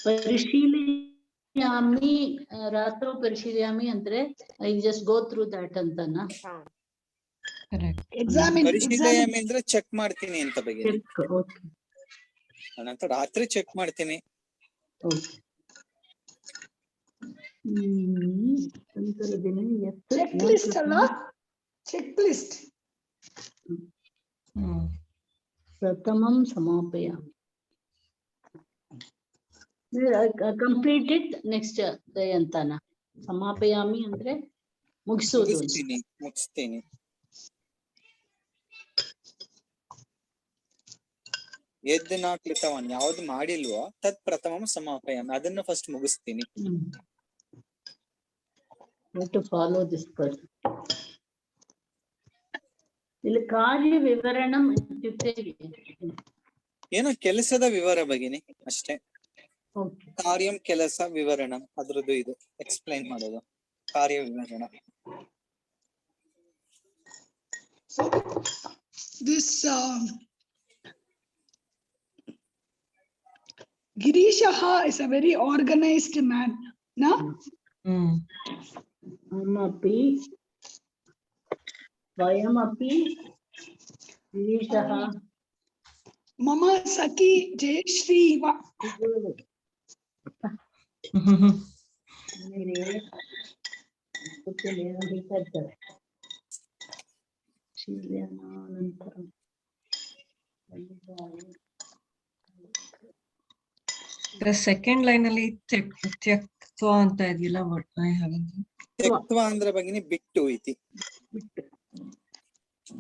ಪರಿಶೀಲಯಾಮಿ, ರಾತ್ರೋ ಪರಿಶೀಲಯಾಮಿ ಅಂದ್ರೆ I just go through that ಅಂತನಾ? ಪರಿಶೀಲಯಾಮಿ ಅಂದ್ರೆ ಚೆಕ್ ಮಾಡ್ತೀನಿ ಅಂತ ಬಗ್ಗೆ. ನಂತರ ರಾತ್ರಿ ಚೆಕ್ ಮಾಡ್ತೀನಿ. ಚೆಕ್ ಲಿಸ್ಟ್ ಅಲ್ಲ, ಚೆಕ್ ಲಿಸ್ಟ್. ಪ್ರಥಮಂ ಸಮಾಪಯಾಮಿ, ಕಂಪ್ಲೀಟ್ ಇಟ್ ನೆಕ್ಸ್ಟ್ ಡೇ ಅಂತಾನ? ಸಮಾಪಯಾಮಿ ಅಂದ್ರೆ ಮುಗಿಸೋದು ಅಂತ. ಮುಗಿಸ್ತೀನಿ. ಯದ್ನ ಕೃತವಾನ್ ಯಾವ್ದು ಮಾಡಿಲ್ವೋ ತತ್ ಪ್ರಥಮಂ ಸಮಾಪಯಾಮಿ, ಅದನ್ನ ಫಸ್ಟ್ ಮುಗಿಸ್ತೀನಿ. To follow this person. ಇಲ್ಲಿ ಕಾರ್ಯ ವಿವರಣಂ ಇತ್ಯುಕ್ತೆ ಏನೋ ಕೆಲಸದ ವಿವರ ಭಗಿನಿ ಅಷ್ಟೇ. ಓಕೆ. ಕಾರ್ಯಂ ಕೆಲಸ ವಿವರಣಂ ಅದ್ರದ್ದು ಇದು ಎಕ್ಸ್ಪ್ಲೈನ್ ಮಾಡೋದು ಕಾರ್ಯ ವಿವರಣ. This Girishaha is a very organized man, no? ಅಹಮಪಿ ವಯಮಪಿ ಗಿರೀಶಃ Mama Saki Jayashree va. Second line ಅಲ್ಲಿ ತ್ಯಕ್ತ್ವ ಅಂತ ಇದೆಯಲ್ಲ, ತ್ಯಕ್ತ್ವ ಅಂದ್ರೆ ಭಗಿನಿ ಬಿಟ್ಟು ಐತಿ.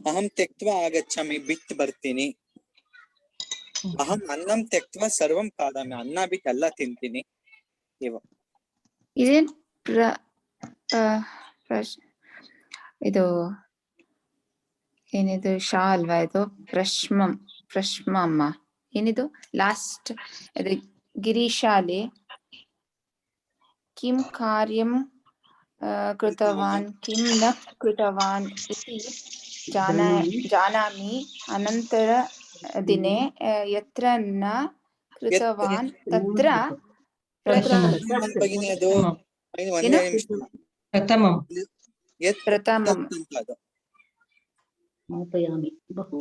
ಅಹಂ ತ್ಯಕ್ತ್ವ ಆಗಚ್ಚಾಮಿ, ಬಿಟ್ಟು ಬರ್ತೀನಿ. ಅಹಂ ಅನ್ನಂ ತ್ಯಕ್ತ್ವ ಸರ್ವಂ ಖಾದಾಮಿ, ಅನ್ನ ಬಿಟ್ಟು ಎಲ್ಲ ತಿಂತೀನಿ. ಇದೇನ್ ಇದು ಏನಿದು ಶಾ ಅಲ್ವಾ ಇದು? ಪ್ರಶ್ಮಮ್ಮ ಏನಿದು ಲಾಸ್ಟ್ ಇದು ಗಿರೀಶಾಲಿ ಕಿಂ ಕಾರ್ಯಂ ಕೃತವಾನ್ ಕಿಂ ನ ಕೃತವಾನ್ ಇತಿ ಜಾನಾಮಿ ಅನಂತರ ದಿನೇ ಯತ್ರ ನ ಕೃತವಾನ್ ತತ್ರ ಭಗಿನಿ ಅದು ಒಂದೇ ನಿಮಿಷ. ಪ್ರಥಮಂ ಪ್ರಥಮಂ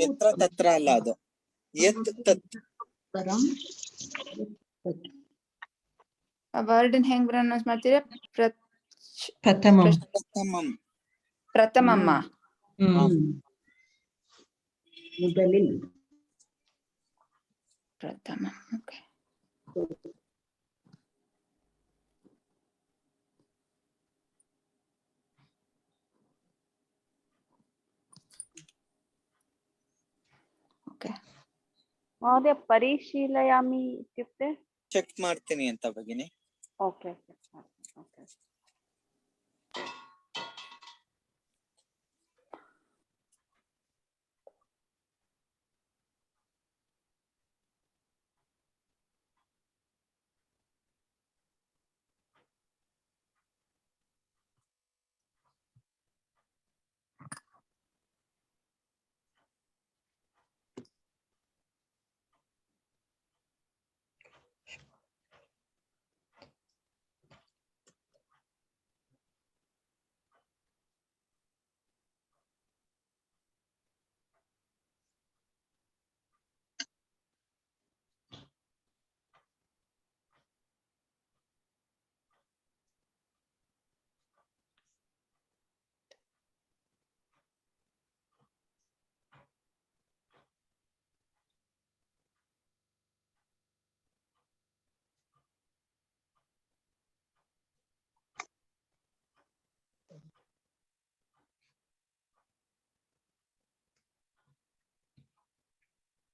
ಯತ್ರ ತತ್ರ ಅಲ್ಲ, ಅದು ಯತ್ ತತ್. ವರ್ಡ್ ಹೆಂಗ್ ಪ್ರೊನೌನ್ಸ್ ಮಾಡ್ತೀರಾ? ಪ್ರಥಮಂ ಪ್ರಥಮಮ್ಮ. ಮೊದಲಿನ ಪ್ರಥಮ. ಓಕೆ. ಓಕೆ. ಮಹೋದಯ ಪರಿಶೀಲಯಾಮಿ ಇತ್ಯುಕ್ತೆ ಚೆಕ್ ಮಾಡ್ತೀನಿ ಅಂತ ಭಗಿನಿ. Okay okay.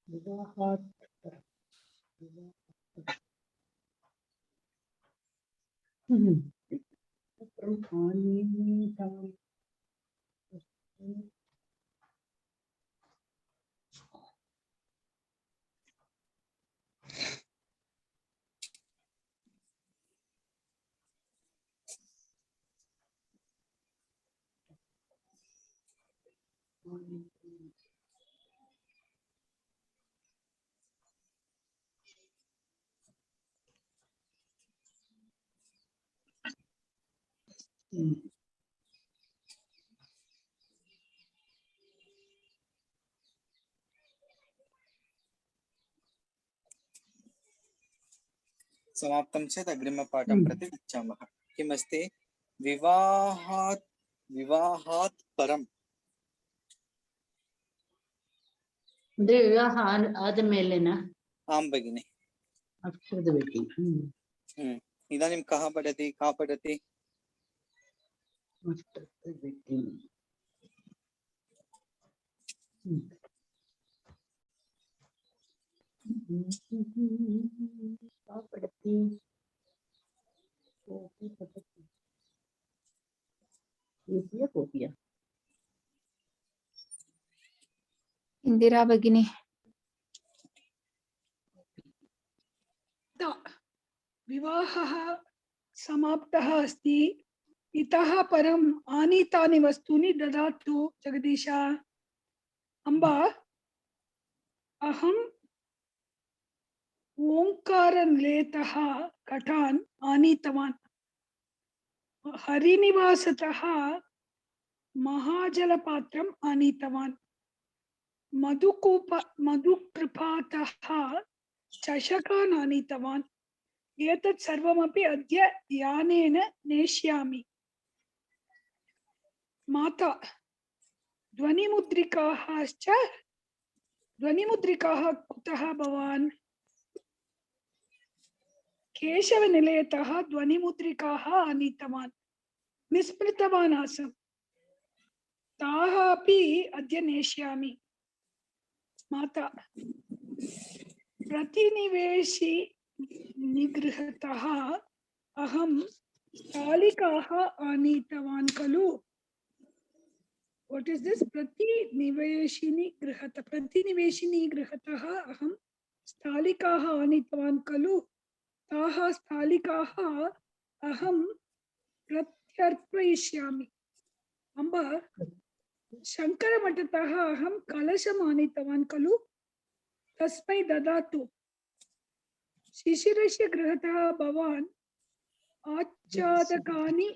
ವಿವಾಹಾತ್ समाप्तं चेत् अग्रिमपाठं प्रति गच्छामः. किमस्ति? विवाहात् परम्. ಅಂದ್ರೆ ವಿವಾಹ ಆದಮೇಲೆನಾ? आं भगिनि. After the wedding. इदानीं कः पठति? ಪಡತಿ ಕೋಪಿಯ ಇಂದಿರಾ ಭಗಿನಿ. विवाहः समाप्तः अस्ति, इतः परम् आनीतानि वस्तूनि ददातु जगदीश. अम्बा, अहम् ओङ्कारनिलयतः कटान् आनीतवान्. हरिनिवासतः महाजलपात्रम् आनीतवान्. मधुकृपातः चषकान् आनीतवान्. एतत् सर्वमपि अद्य यानेन नेष्यामि. माता, ध्वनिमुद्रिकाः कुतः भवान्? केशवनिलयतः ध्वनिमुद्रिकाः आनीतवान्. विस्मृतवान् आसम्. ताः अपि अद्य नेष्यामि. माता, प्रतिनिवेशि निगृहतः अहं स्थालिकाः आनीतवान् खलु. What is this? प्रतिनिवेशिनी गृहतः अहं स्थालिकाः आनीतवान् खलु. ताः स्थालिकाः अहं प्रत्यर्पयिष्यामि. अम्ब, शङ्करमठतः अहं कलशम् आनीतवान् खलु. तस्मै ददातु. शिशिरस्य गृहतः भवान् आच्छादकानि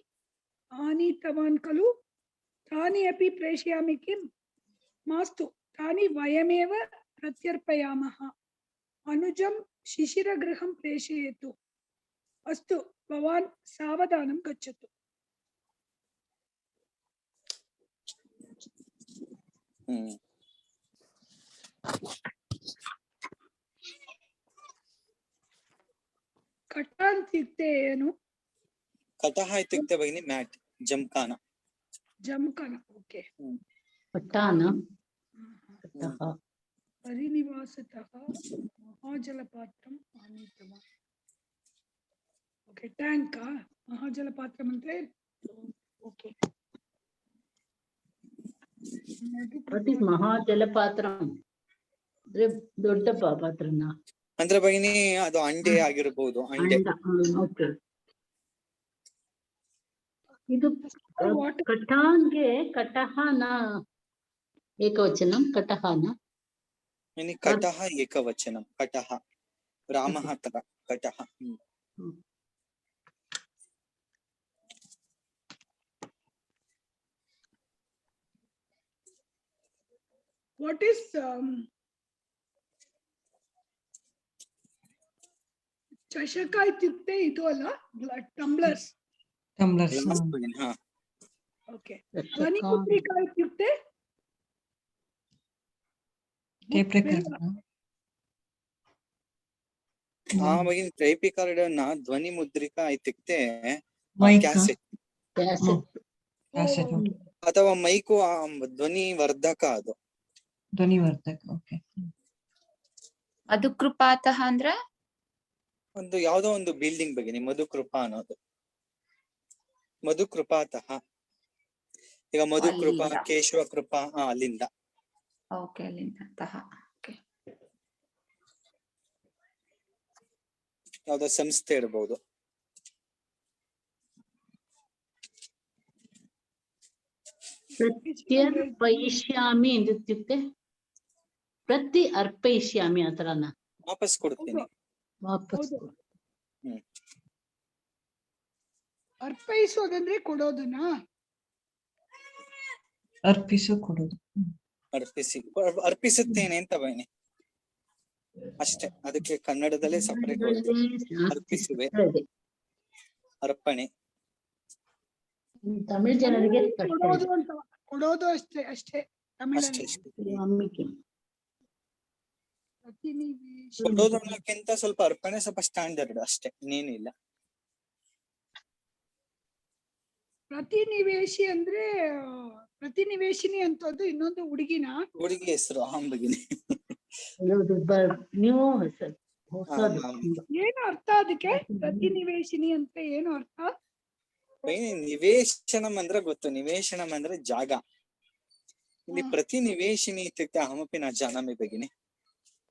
आनीतवान् खलु. तानि अपि प्रेषयामि किम्? मास्तु, तानि वयमेव प्रत्यर्पयामः. अनुजं शिशिरगृहं प्रेषयतु. अस्तु, भवान् सावधानं गच्छतु. कट इत्युक्ते ಏನು? कटः इत्युक्ते भगिनी म्याट्, जमखान. ओके. पट्टान हरिनिवासतः महाजलपात्रम् आनीतवान्. ओके, ಟ್ಯಾಂಕ್ महाजलपात्रम् ಅಂದ್ರೆ ಓಕೆ. ವಾಟ್ ಇಸ್ ಮಹಾಜಲಪಾತ್ರಂ ಅಂದ್ರೆ ದೊಡ್ಡ ಪಾತ್ರನ ಅಂದ್ರೆ ಭಗಿನಿ ಅದು ಅಂಡೆ ಆಗಿರಬಹುದು. ಅಂಡೆ. ಓಕೆ. ಇದು ಕಟಾನ್ಗೆ ಕಟಹನ ಏಕವಚನಂ. ಕಟಹನ कटः एकवचनं. कटः रामः ತರ कटः. What is ಚಷಕ ಇತ್ಯುಕ್ತೆ ಇದು ಅಲ್ಲ, ಟಂಬ್ಲರ್ಸ್. ಓಕೆ. ಧ್ವನಿಮುದ್ರಿಕಾ ಇತ್ಯುಕ್ತೆ भगिनी ಟೈಪ್ ರೆಕಾರ್ಡ್ ನ ಧ್ವನಿ ಮುದ್ರಿಕಾ ಇತ್ಯುಕ್ತೆ ಕ್ಯಾಸೆಟ್ ಅಥವಾ ಮೈಕು ಧ್ವನಿ ವರ್ಧಕ. ಅದು ಧ್ವನಿವರ್ಧಕ. ಓಕೆ. ಮಧುಕೃಪಾತಃ ಅಂದ್ರ ಒಂದು ಯಾವ್ದೋ ಒಂದು ಬಿಲ್ಡಿಂಗ್ ಭಗಿನಿ ಮಧುಕೃಪಾ ಅನ್ನೋದು. ಮಧುಕೃಪಾತಃ ಈಗ ಮಧುಕೃಪಾ, ಕೇಶವ ಕೃಪಾ ಅಲ್ಲಿಂದ. ಓಕೆ, ಅಲ್ಲಿಂದ ತಹ. ಓಕೆ. ಯಾವ್ದೋ ಸಂಸ್ಥೆ ಇರಬಹುದು. ಪ್ರತ್ಯರ್ಪಯಿಷ್ಯಾಮಿ ಇತ್ಯುಕ್ತೆ ಪ್ರತಿ ಅರ್ಪಯಿಷ್ಯಾಮಿ ಆ ತರನ ವಾಪಸ್ ಕೊಡ್ತೀನಿ. ವಾಪಸ್ ಅರ್ಪಯಿಸೋದಂದ್ರೆ ಕೊಡೋದನ್ನ. ಅರ್ಪಿಸು ಕೊಡೋದು. ಅರ್ಪಿಸುತ್ತೇನೆ ಅಂತ ಬನ್ನಿ ಅಷ್ಟೇ. ಅದಕ್ಕೆ ಕನ್ನಡದಲ್ಲೇ ಸಪರೇಟ್ ಅರ್ಪಿಸುವೆ, ಅರ್ಪಣೆ. ತಮಿಳ್ ಜನರಿಗೆ ಕೊಡೋದು ಅಂತ, ಕೊಡೋದು ಅಷ್ಟೇ ಅಷ್ಟೇ. ಕೊಡೋದು ಅನ್ನೋಕ್ಕಿಂತ ಸ್ವಲ್ಪ ಅರ್ಪಣೆ ಸ್ವಲ್ಪ ಸ್ಟ್ಯಾಂಡರ್ಡ್ ಅಷ್ಟೇ, ಇನ್ನೇನಿಲ್ಲ. ಪ್ರತಿನಿವೇಶಿ ಅಂದ್ರೆ ಪ್ರತಿನಿವೇಶಿನಿ ಅಂತದ್ದು ಇನ್ನೊಂದು ಹುಡುಗಿನ. ಹುಡುಗಿ ಹೆಸರು ಅಹಂ ಭಗಿನಿ. ನೀವು ಹೆಸರು ಹೊಸದು. ಏನು ಅರ್ಥ ಅದಕ್ಕೆ? ಪ್ರತಿನಿವೇಶಿನಿ ಅಂತ ಏನು ಅರ್ಥ? ಭಗಿನಿ ನಿವೇಶನಂ ಅಂದ್ರೆ ಗೊತ್ತು, ನಿವೇಶನಂ ಅಂದ್ರೆ ಜಾಗ. ಇಲ್ಲಿ ಪ್ರತಿನಿವೇಶಿನಿ ಇತ್ಯುಕ್ತೆ ಅಹಮಪಿ ನ ಜಾನಾಮಿ ಭಗಿನಿ.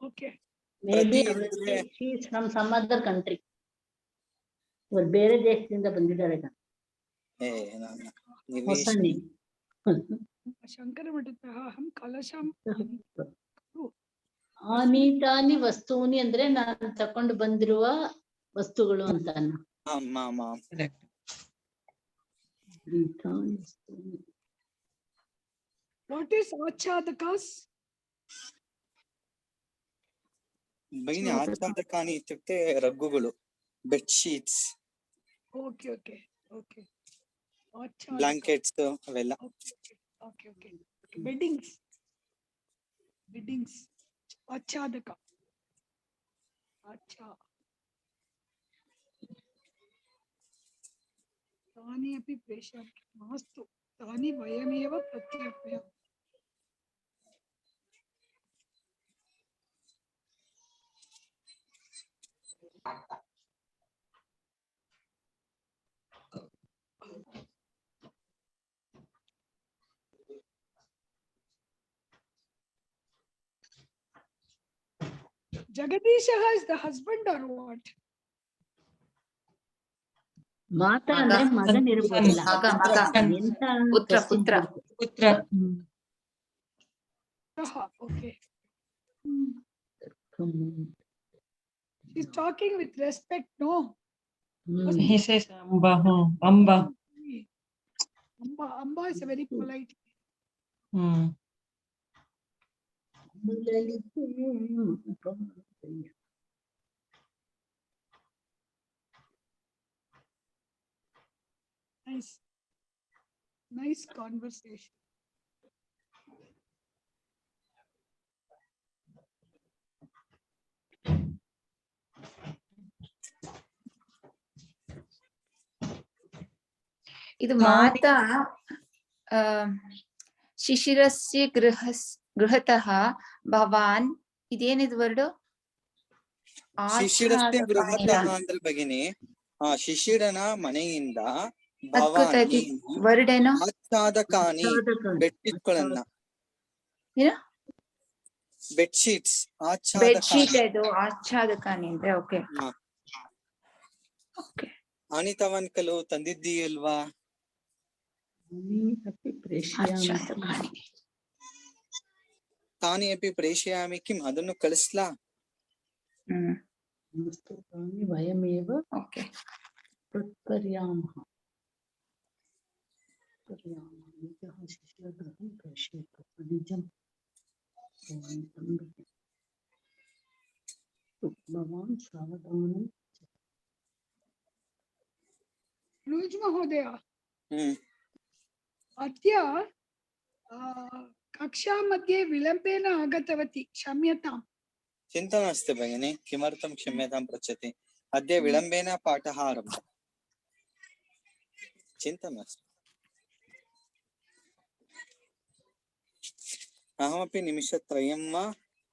ಓಕೆ. ಮೇಬಿ ಅಂದ್ರೆ ಫ್ರಮ್ ಸಮ್ ಅದರ್ ಕಂಟ್ರಿ, ಅವ್ರು ಬೇರೆ ದೇಶದಿಂದ ಬಂದಿದ್ದಾರೆ. ಹೊಸ ನಿವೇಶನ ಶಂಕರ ಮಠದ ಅಹಂ ಕಲಶಂ ಆನೀತಾನಿ ವಸ್ತೂನಿ ಅಂದ್ರೆ ನಾನು ತಕೊಂಡು ಬಂದಿರುವ ವಸ್ತುಗಳು ಅಂತ. Correct. ವಾಟ್ ಇಸ್ ಆಚ್ಛಾದಕಾಸ್? ಭಗಿನಿ ಆಚ್ಛಾದಕಾನಿ ಇತ್ಯುಕ್ತೆ ರಗ್ಗುಗಳು, bedsheets, okay okay okay. Blankets ಅವೆಲ್ಲ. Okay okay. ಬೆಡ್ಡಿಂಗ್ಸ್, ಬೆಡ್ಡಿಂಗ್ಸ್ ಆಚ್ಛಾದಕ. अच्छा तानि अपि प्रेषयामि, मास्तु तानि वयमेव प्रत्यर्पयामः। Jagadisha is the husband or what? ಮಾತಾ ಅಂದ್ರೆ ಮಗನಿರ್ಬೋದಿಲ್ಲ. ಪುತ್ರ ಪುತ್ರ ಪುತ್ರ. Okay. She's talking with respect, no? He says Amba. Amba. Amba is a very polite. Nice conversation. ಇದು ಮಾತಾ ಶಿಶಿರಸ್ಯ ಗೃಹತಃ ಭವಾನ್, ಇದೇನಿದು ವರ್ಡ್? ಶಿಶಿರಸ್ಯ ಗೃಹತಃ ಅಂದ್ರೆ ಭಗಿನಿ ಶಿಶಿರನ ಮನೆಯಿಂದ ಭವಾನಿ ವರ್ಡ್ ಏನು? ಆಚ್ಛಾದಕಾನಿ ಬೆಡ್ಶೀಟ್ಗಳನ್ನ, ಬೆಡ್ಶೀಟ್ಸ್ ಬೆಡ್ಶೀಟ್ ಇದು ಆಚ್ಛಾದಕಾನಿ ಅಂದ್ರೆ. Okay okay. ಆನಿತವನ್ ಕಲು ತಂದಿದ್ದೀಯಲ್ವಾ? ತಾನಿ ಅಪಿ ಪ್ರೇಷಯಾಮಿ ಕಿಂ, ಅದನ್ನು ಕಳಿಸ್ಲಾ? ವಯಮೇವ ಓಕೆ. ಪ್ರತ್ಪರ್ಯಾಮಃ. ಭವಾನ್ ಸಾವಧಾನಂ. अनुज महोदय, अद्य कक्षा मध्ये विलम्बेन आगतवती, क्षम्यताम्। चिन्ता नास्ति भगिनि, किमर्थं क्षम्यतां पृच्छति? अद्य विलम्बेन पाठः आरब्धः, चिन्ता नास्ति। अहमपि निमिषत्रयं वा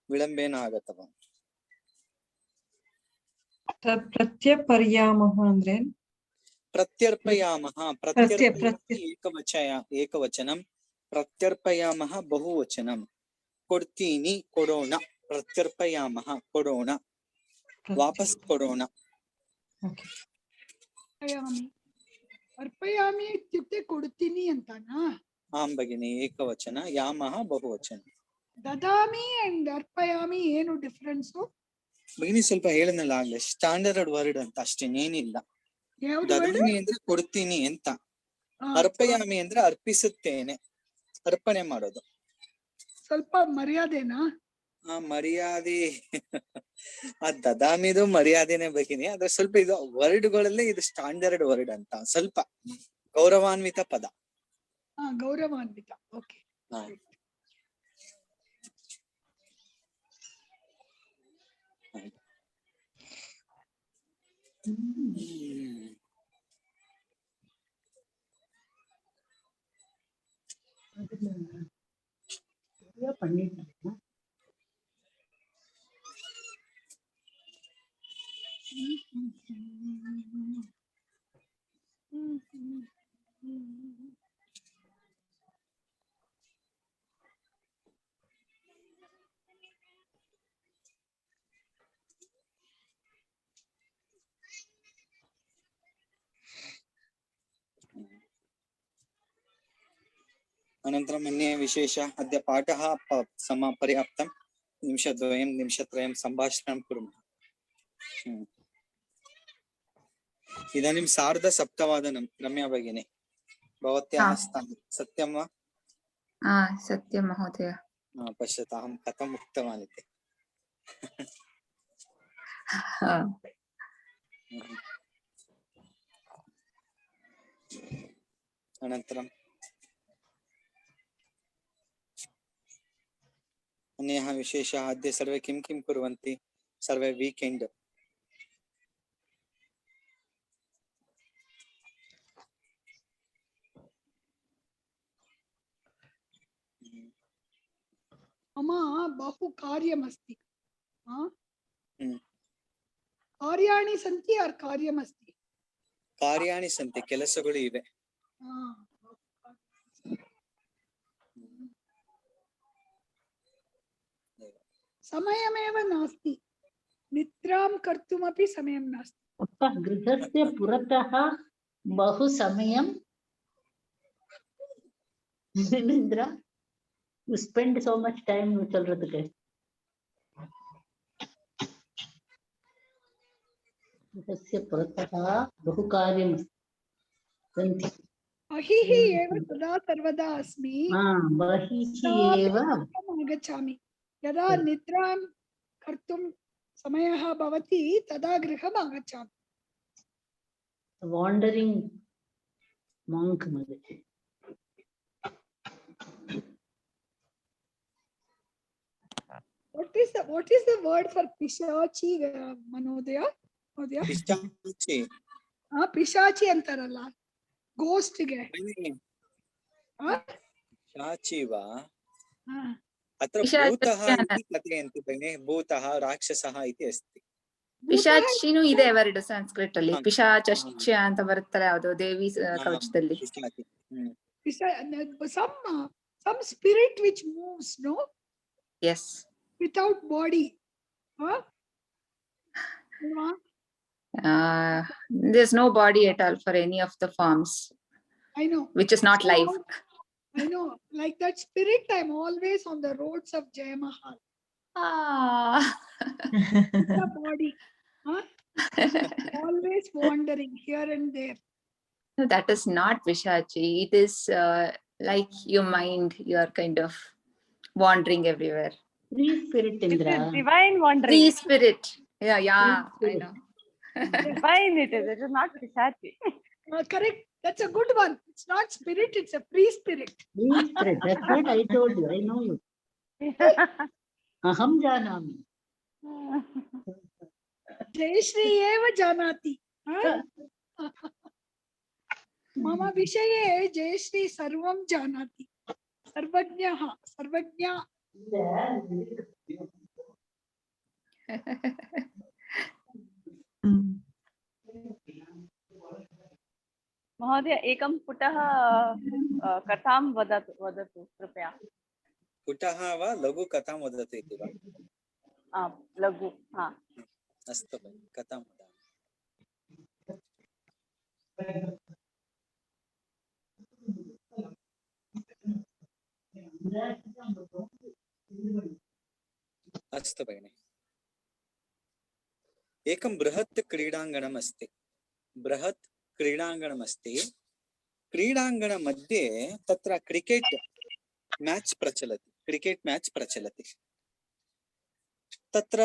विलम्बेन आगतवान्। प्रत्यर्पयामः ಅಂದ್ರೆ प्रत्यर्पयामः, एकवचनं, प्रत्यर्पयामः बहुवचनं, ಕೊಡ್ತೀನಿ ಕೊಡೋಣ, ಪ್ರತ್ಯರ್ಪಯಾಮಃ ಕೊಡೋಣ, ವಾಪಸ್ ಕೊಡೋಣ. ಅರ್ಪಯಾಮಿ ಇತ್ಯುಕ್ತೆ ಕೊಡ್ತೀನಿ ಅಂತನಾ? ಆಂ ಭಗಿನಿ, ಏಕವಚನ, ಯಾಮಃ ಬಹುವಚನ. ದದಾಮಿ ಅಂಡ್ ಅರ್ಪಯಾಮಿ ಏನು ಡಿಫರೆನ್ಸ್ ಭಗಿನಿ? ಸ್ವಲ್ಪ ಹೇಳಿದ್ನಲ್ಲ ಆಗ್ಲೇ, ಸ್ಟ್ಯಾಂಡರ್ಡ್ ವರ್ಡ್ ಅಂತ ಅಷ್ಟೇನೇನಿಲ್ಲ. ದದಾಮಿ ಅಂದ್ರೆ ಕೊಡ್ತೀನಿ ಅಂತ, ಅರ್ಪಯಾಮಿ ಅಂದ್ರೆ ಅರ್ಪಿಸುತ್ತೇನೆ, ಅರ್ಪಣೆ ಮಾಡೋದು. ಸ್ವಲ್ಪ ಮರ್ಯಾದೆನಾ? ಮರ್ಯಾದೆ ಆ ದದಾಮಿದು ಮರ್ಯಾದೆನೆ ಭಗಿನಿ, ಆದ್ರೆ ಸ್ವಲ್ಪ ಇದು ವರ್ಡ್ಗಳಲ್ಲಿ ಇದು ಸ್ಟ್ಯಾಂಡರ್ಡ್ ವರ್ಡ್ ಅಂತ, ಸ್ವಲ್ಪ ಗೌರವಾನ್ವಿತ ಪದ. ಗೌರವಾನ್ವಿತ. ಓಕೆ. பண்ணிட்டு अनन्तरम् अन्ये विशेष अद्य पाठः पर्याप्तं निमिषद्वयं निमिषत्रयं सम्भाषणं कुर्मः। इदानीं 7:30 रम्या भगिनी भवत्याः स्थाने सत्यं वा? सत्यं महोदय। पश्यतु अहं कथम् उक्तवान् इति। अनन्तरम् अन्यः विशेषः अद्य सर्वे किं किं कुर्वन्ति? सर्वे वीकेंड मम बहु कार्यमस्ति। कार्याणि सन्ति और कार्यमस्ति। कार्याणि सन्ति ಕೆಲಸಗಳು ಇವೆ। समयमेव नास्ति, निद्रां कर्तुमपि समयं नास्ति। गृहस्य पुरतः बहु समयं निद्रा you spend so much time சொல்றதுக்கு गृहस्य पुरतः बहु कार्यं सन्ति। बहिः एव सदा सर्वदा अस्मि। बहिः एव आगच्छामि। यदा निद्रां कर्तुं समयः भवति तदा गृहम् आगच्छामि। वाण्डरिङ्ग् monk मध्ये What is the word for pishachi, Manodaya? पिशाची पिशाची अंतारಲ್ಲ ghost ಗೆ पिशाची वा? अत्र भूतः इति कथयन्ति भगिनि। भूतः राक्षसः इति अस्ति। ಪಿಶಾಚಿನೂ ಇದೆ ವರ್ಡ್ ಸಂಸ್ಕೃತ ಅಲ್ಲಿ ಪಿಶಾಚಶ್ಚ ಅಂತ ಬರುತ್ತಲ್ಲ ಯಾವುದು ದೇವಿ ಕವಚದಲ್ಲಿ. some spirit which moves, no? Yes. Without body. There's no body at all for any of the forms. I know. Which is not life. I know. Like that spirit, I'm always on the roads of Jai Mahal. The body. Always wandering here and there. No, that is not Pishachi. It is like your mind. You are kind of wandering everywhere. Free spirit, Indra. It is divine wandering. Free spirit. Yeah, I know. Divine it is. It is not Pishachi. Correct. That's a good one. It's not spirit. It's a free spirit. Free spirit. That's what I told you. I know you. Aham janami. Jayashree एव जानाति। मम विषये जयश्री सर्वं जानाति। सर्वज्ञः सर्वज्ञा। महोदय एकं पुटः कथां वदतु कृपया। पुटः वा लघु कथां वदतु इति वा? लघु। अस्तु कथां वदामि। अस्तु भगिनि। एकं बृहत् क्रीडाङ्गणम् अस्ति। बृहत् क्रीडाङ्गणमस्ति। क्रीडाङ्गणमध्ये तत्र क्रिकेट् मैच प्रचलति। तत्र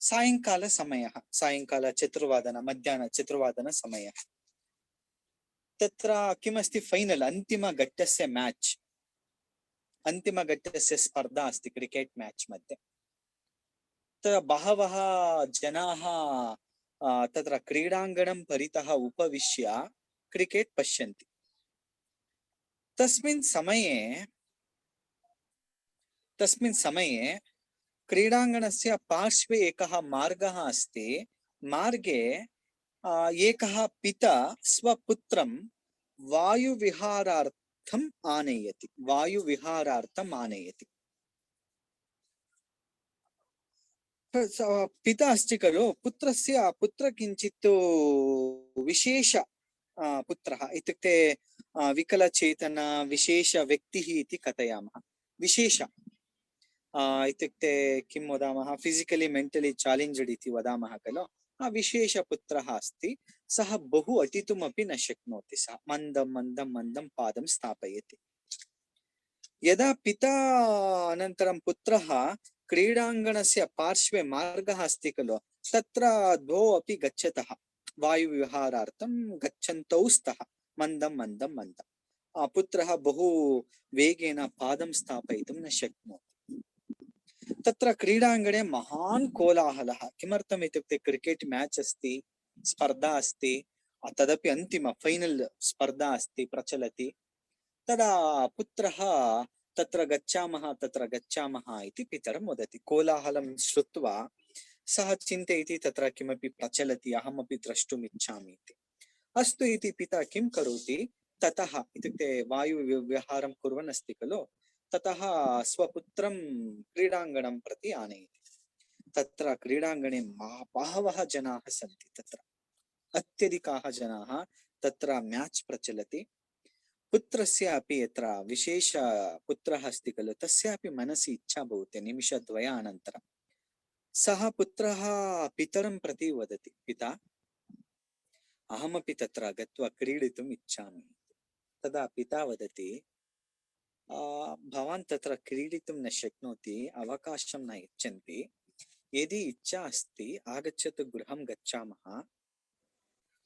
सायंकालसमयः, सायंकाल चतुर्वादन मध्याह्न चतुर्वादन समयः। तत्र किमस्ति फैनल् अन्तिमघट्टस्य मैच, अन्तिमघट्टस्य स्पर्धा अस्ति क्रिकेट् मैच मध्ये। तत्र बहवः जनाः तत्र क्रीडाङ्गणं परितः उपविश्य क्रिकेट् पश्यन्ति। तस्मिन् समये क्रीडाङ्गणस्य पार्श्वे एकः मार्गः अस्ति। मार्गे एकः पिता स्वपुत्रं वायुविहारार्थम् आनयति। पिता अस्ति खलु, पुत्र किञ्चित् विशेष पुत्रः, इत्युक्ते विकलचेतन विशेष व्यक्तिः इति कथयामः। विशेष इत्युक्ते किं वदामः, फिसिकलि मेण्टलि चालेञ्ज्ड् इति वदामः खलु। विशेषपुत्रः अस्ति। सः बहु अटितुमपि न शक्नोति। सः मन्दं पादं स्थापयति। यदा पिता अनन्तरं पुत्रः क्रीडाङ्गणस्य पार्श्वे मार्गः अस्ति खलु, तत्र द्वौ अपि गच्छतः वायुविहारार्थं गच्छन्तौ स्तः मन्दं। पुत्रः बहु वेगेन पादं स्थापयितुं न शक्नोति। तत्र क्रीडाङ्गणे महान् कोलाहलः। किमर्थम् इत्युक्ते क्रिकेट् मैच अस्ति, स्पर्धा अस्ति, तदपि अन्तिम फैनल् स्पर्धा अस्ति, प्रचलति। तदा पुत्रः तत्र गच्छामः इति पितरं वदति। कोलाहलं श्रुत्वा सः चिन्तयति तत्र किमपि प्रचलति, अहमपि द्रष्टुम् इच्छामि इति। अस्तु इति पिता किं करोति, ततः इत्युक्ते वायुविहारं कुर्वन् अस्ति खलु, ततः स्वपुत्रं क्रीडाङ्गणं प्रति आनयति। तत्र क्रीडाङ्गणे बहवः जनाः सन्ति। तत्र अत्यधिकाः जनाः, तत्र मैच प्रचलति। पुत्रस्य अपि यत्र विशेष पुत्रः अस्ति खलु, तस्यापि मनसि इच्छा भवति। निमिषद्वयानन्तरं सः पुत्रः पितरं प्रति वदति, पिता अहमपि तत्र गत्वा क्रीडितुम् इच्छामि। तदा पिता वदति, भवान् तत्र क्रीडितुं न शक्नोति, अवकाशं न यच्छन्ति। यदि इच्छा अस्ति आगच्छतु, गृहं गच्छामः,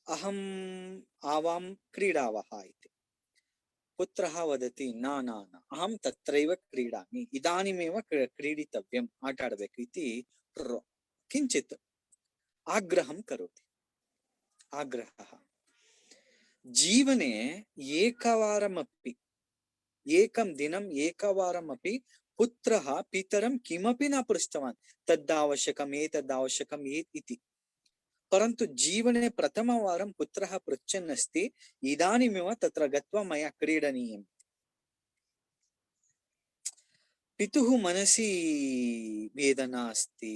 अहम् आवां क्रीडावः इति। पुत्रः वदति, न अहं तत्रैव क्रीडामि, इदानीमेव क्रीडितव्यम्, आट आडबेकु इति किञ्चित् आग्रहं करोति। आग्रहः जीवने एकं दिनम् एकवारमपि पुत्रः पितरं किमपि न पृष्टवान्, तद्दावश्यकम् एतद्दावश्यकम् इति। परन्तु जीवने प्रथमवारं पुत्रः पृच्छन् अस्ति, इदानीमेव तत्र गत्वा मया क्रीडनीयम्। पितुः मनसि वेदना अस्ति,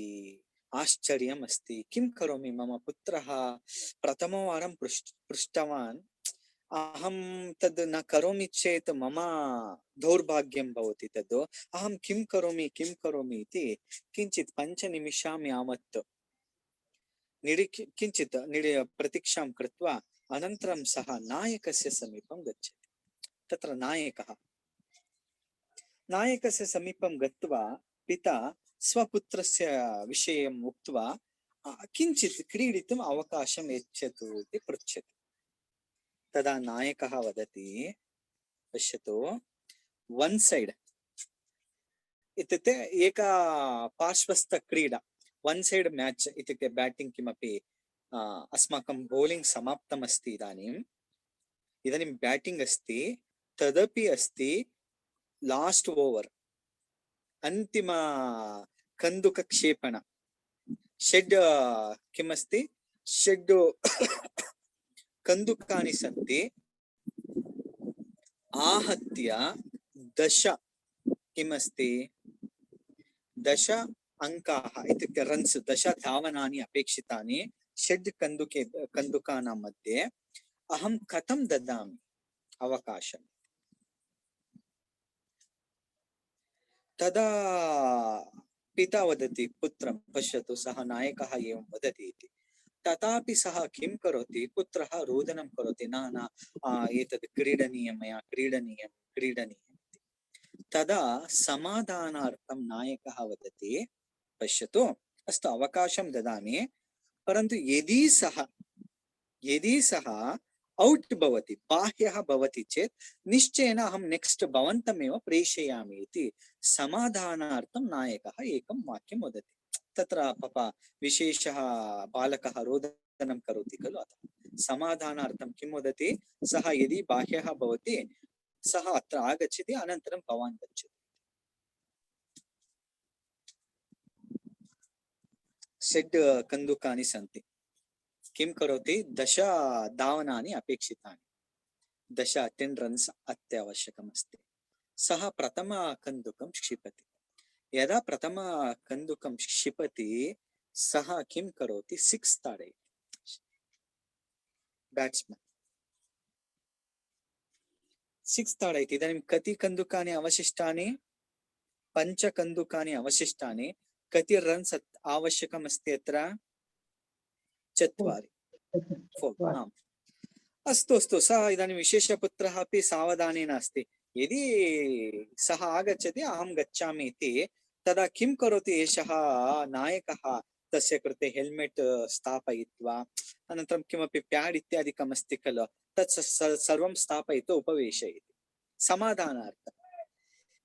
आश्चर्यम् अस्ति। किं करोमि, मम पुत्रः प्रथमवारं पृष्टवान्, अहं तद् न करोमि चेत् मम दौर्भाग्यं भवति। तद् अहं किं करोमि इति किञ्चित् 5 निमिषां यावत् किञ्चित् प्रतीक्षां कृत्वा अनन्तरं सः नायकस्य समीपं गच्छति। तत्र नायकस्य समीपं गत्वा पिता स्वपुत्रस्य विषयम् उक्त्वा किञ्चित् क्रीडितुम् अवकाशं यच्छतु इति पृच्छति। तदा नायकः वदति, पश्यतु, वन साइड इत्युक्ते एका पार्श्वस्थ क्रीडा, वन साइड मैच इत्युक्ते बैटिंग किमपि अस्माकं बौलिंग समाप्तम् अस्ति। इदानीं बैटिंग अस्ति, तदपि अस्ति लास्ट ओवर, अन्तिम कन्दुकक्षेपण, षड् किमस्ति, षड् कन्दुकानि सन्ति, आहत्य 10 किमस्ति 10 अंकाः इत्युक्ते रन्स्, 10 धावनानि अपेक्षितानि षड् कन्दुकानां मध्ये। अहं कथं ददामि अवकाशं? तदा पिता वदति पुत्रं, पश्यतु सः नायकः एवं वदति इति। तथापि सः किं करोति, पुत्रः रोदनं करोति, न एतद् क्रीडनीयं, मया क्रीडनीयं। तदा समाधानार्थं नायकः वदति, पश्यतु, अस्तु अवकाशं ददामि, परन्तु यदि सः औट् भवति, बाह्यः भवति चेत् निश्चयेन अहं नेक्स्ट् भवन्तमेव प्रेषयामि इति समाधानार्थं नायकः एकं वाक्यं वदति। तत्र पापा विशेषः बालकः रोदनं करोति खलु, अतः समाधानार्थं किं वदति, सः यदि बाह्यः भवति सः अत्र आगच्छति अनन्तरं भवान् गच्छति। षड् कन्दुकानि सन्ति। किं करोति? 10 धावनानि अपेक्षितानि। 10 रन्स् अत्यावश्यकमस्ति। सः प्रथमकन्दुकं क्षिपति। यदा प्रथमकन्दुकं क्षिपति सः किं करोति? 6 ताडयति। बैट्स्मैन् 6 ताडयति। इदानीं कति कन्दुकानि अवशिष्टानि? 5 कन्दुकानि अवशिष्टानि। कति रन्स् आवश्यकमस्ति अत्र? 4। 4। आम्, अस्तु अस्तु। सः इदानीं विशेषपुत्रः अपि सावधानेन अस्ति। यदि सः आगच्छति अहं गच्छामि इति, तदा किं करोति एषः नायकः? तस्य कृते हेल्मेट् स्थापयित्वा अनन्तरं किमपि प्याड् इत्यादिकम् अस्ति खलु, तत् सर्वं स्थापयित्वा उपवेशयति समाधानार्थं।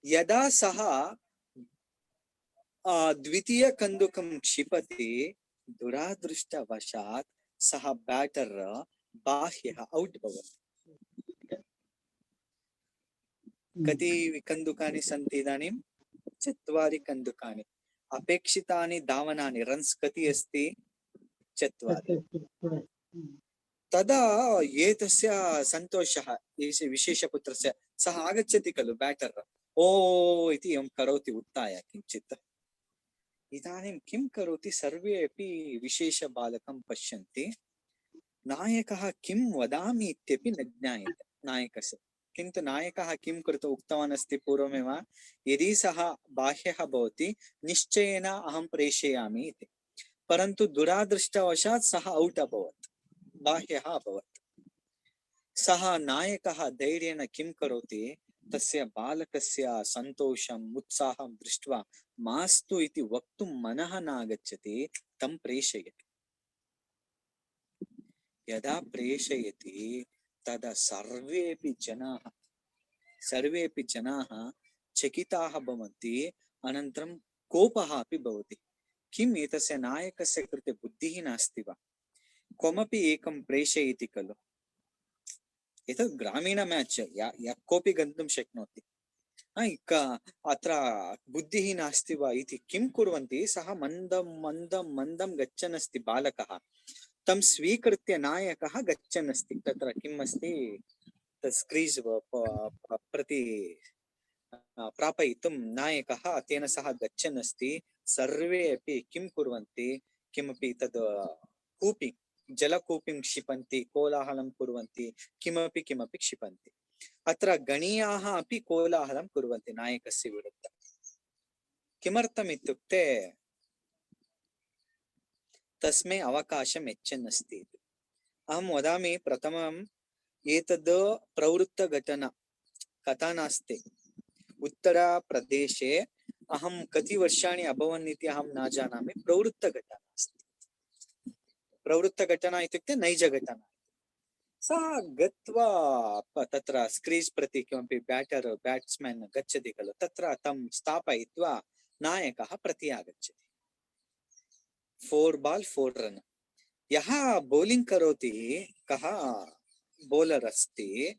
यदा सः द्वितीयकन्दुकं क्षिपति, दुरादृष्टवशात् सः बैटर् बाह्यः औट् भवति। कति कन्दुकानि सन्ति इदानीं? 4 कन्दुकानि। अपेक्षितानि धावनानि रन्स् कति अस्ति? 4। तदा एतस्य सन्तोषः, विशेषपुत्रस्य, सः आगच्छति खलु बैटर्, ओ इति एवं करोति उत्थाय किञ्चित्। इदानीं किं करोति? सर्वे अपि विशेषबालकं पश्यन्ति। नायकः किं वदामि इत्यपि न ज्ञायते नायकस्य। किन्तु नायकः किं कृत्वा उक्तवान् अस्ति पूर्वमेव, यदि सः बाह्यः भवति निश्चयेन अहं प्रेषयामि इति। परन्तु दुरादृष्टवशात् सः औट् अभवत्, बाह्यः अभवत्। सः नायकः धैर्येण किं करोति? तस्य बालकस्य सन्तोषम् उत्साहं दृष्ट्वा मास्तु इति वक्तुं मनः नागच्छति, तं प्रेषयति। यदा प्रेषयति तदा सर्वेपि जनाः चकिताः भवन्ति। अनन्तरं कोपः अपि भवति। किम् एतस्य नायकस्य कृते बुद्धिः नास्ति वा? कोमपि एकं प्रेषयति खलु, एतत् ग्रामीण मैच, यः कोऽपि गन्तुं शक्नोति। अत्र बुद्धिः नास्ति वा इति किं कुर्वन्ति? सः मन्दं गच्छन् अस्ति बालकः, तं स्वीकृत्य नायकः गच्छन् अस्ति। तत्र किम् अस्ति? स्क्रीस् प्रति प्रापयितुं नायकः तेन सह गच्छन् अस्ति। सर्वे अपि किं कुर्वन्ति? किमपि तद् कूपी, जलकूपीं क्षिपन्ति, कोलाहलं कुर्वन्ति, किमपि क्षिपन्ति। अत्र गणीयाः अपि कोलाहलं कुर्वन्ति नायकस्य विरुद्धं। किमर्थम् इत्युक्ते तस्मै अवकाशं यच्छन् अस्ति। अहं वदामि, प्रथमम् एतद् प्रवृत्तघटना, कथा नास्ति। उत्तरप्रदेशे अहं कति वर्षाणि अभवन् इति अहं न जानामि। प्रवृत्तघटना अस्ति। प्रवृत्तघटना इत्युक्ते नैजघटना। सः गत्वा तत्र स्क्रीस् प्रति किमपि बैट्स्मैन् गच्छति खलु, तत्र तं स्थापयित्वा नायकः प्रति आगच्छति। 4 बाल् 4 रन्। यः बौलिंग करोति, कः बौलर अस्ति,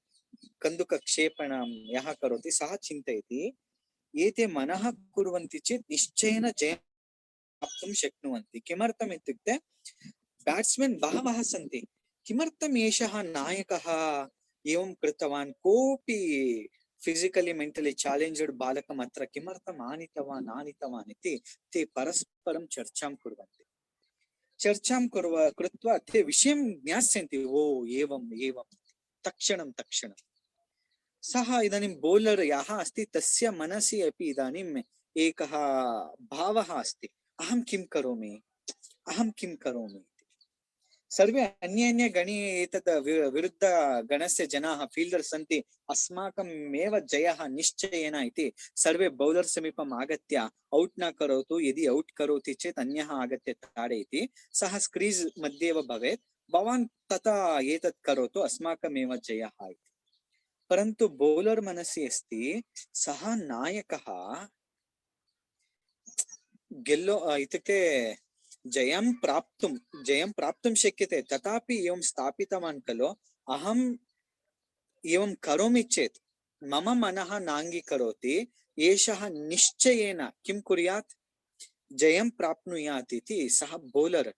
कन्दुकक्षेपणं यः करोति, सः चिन्तयति एते मनः कुर्वन्ति चेत् निश्चयेन जयं प्राप्तुं शक्नुवन्ति। किमर्थम् इत्युक्ते बैट्स्मैन् बहवः सन्ति। किमर्थम् एषः नायकः एवं कृतवान्? कोऽपि फिजिकली मेंटली चैलेंज्ड बालकम् अत्र किमर्थम् आनीतवान् इति ते परस्परं चर्चां कुर्वन्ति। चर्चां कृत्वा ते विषयं ज्ञास्यन्ति। ओ एवं तक्षणं सः इदानीं बौलर् यः अस्ति तस्य मनसि अपि इदानीम् एकः भावः अस्ति, अहं किं करोमि। सर्वे अन्य गणे एतत् विरुद्ध गणस्य जनाः फील्डर् सन्ति, अस्माकम् एव जयः निश्चयेन इति सर्वे बौलर् समीपम् आगत्य औट् न करोतु, यदि औट् करोति चेत् अन्यः आगत्य ताडयति, सः स्क्रीस् मध्ये एव भवेत्, भवान् तथा एतत् करोतु, अस्माकमेव जयः इति। परन्तु बौलर् मनसि अस्ति, सः नायकः इत्युक्ते जयं प्राप्तुं शक्यते, तथापि एवं स्थापितवान् खलु, अहम् एवं करोमि चेत् मम मनः नाङ्गीकरोति एषः निश्चयेन किं कुर्यात् जयं प्राप्नुयात् इति सः बौलर्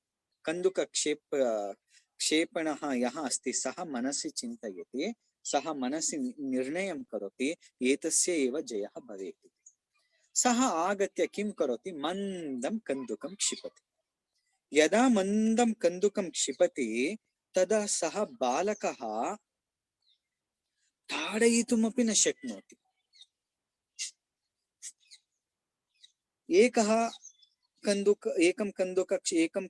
क्षेपणः यः अस्ति सः मनसि चिन्तयति, सः मनसि निर्णयं करोति एतस्य एव जयः भवेत्। सः आगत्य किं करोति, मन्दं कन्दुकं क्षिपति। यदा मन्दं कन्दुकं क्षिपति तदा सः बालकः ताडयितुमपि न शक्नोति। एकं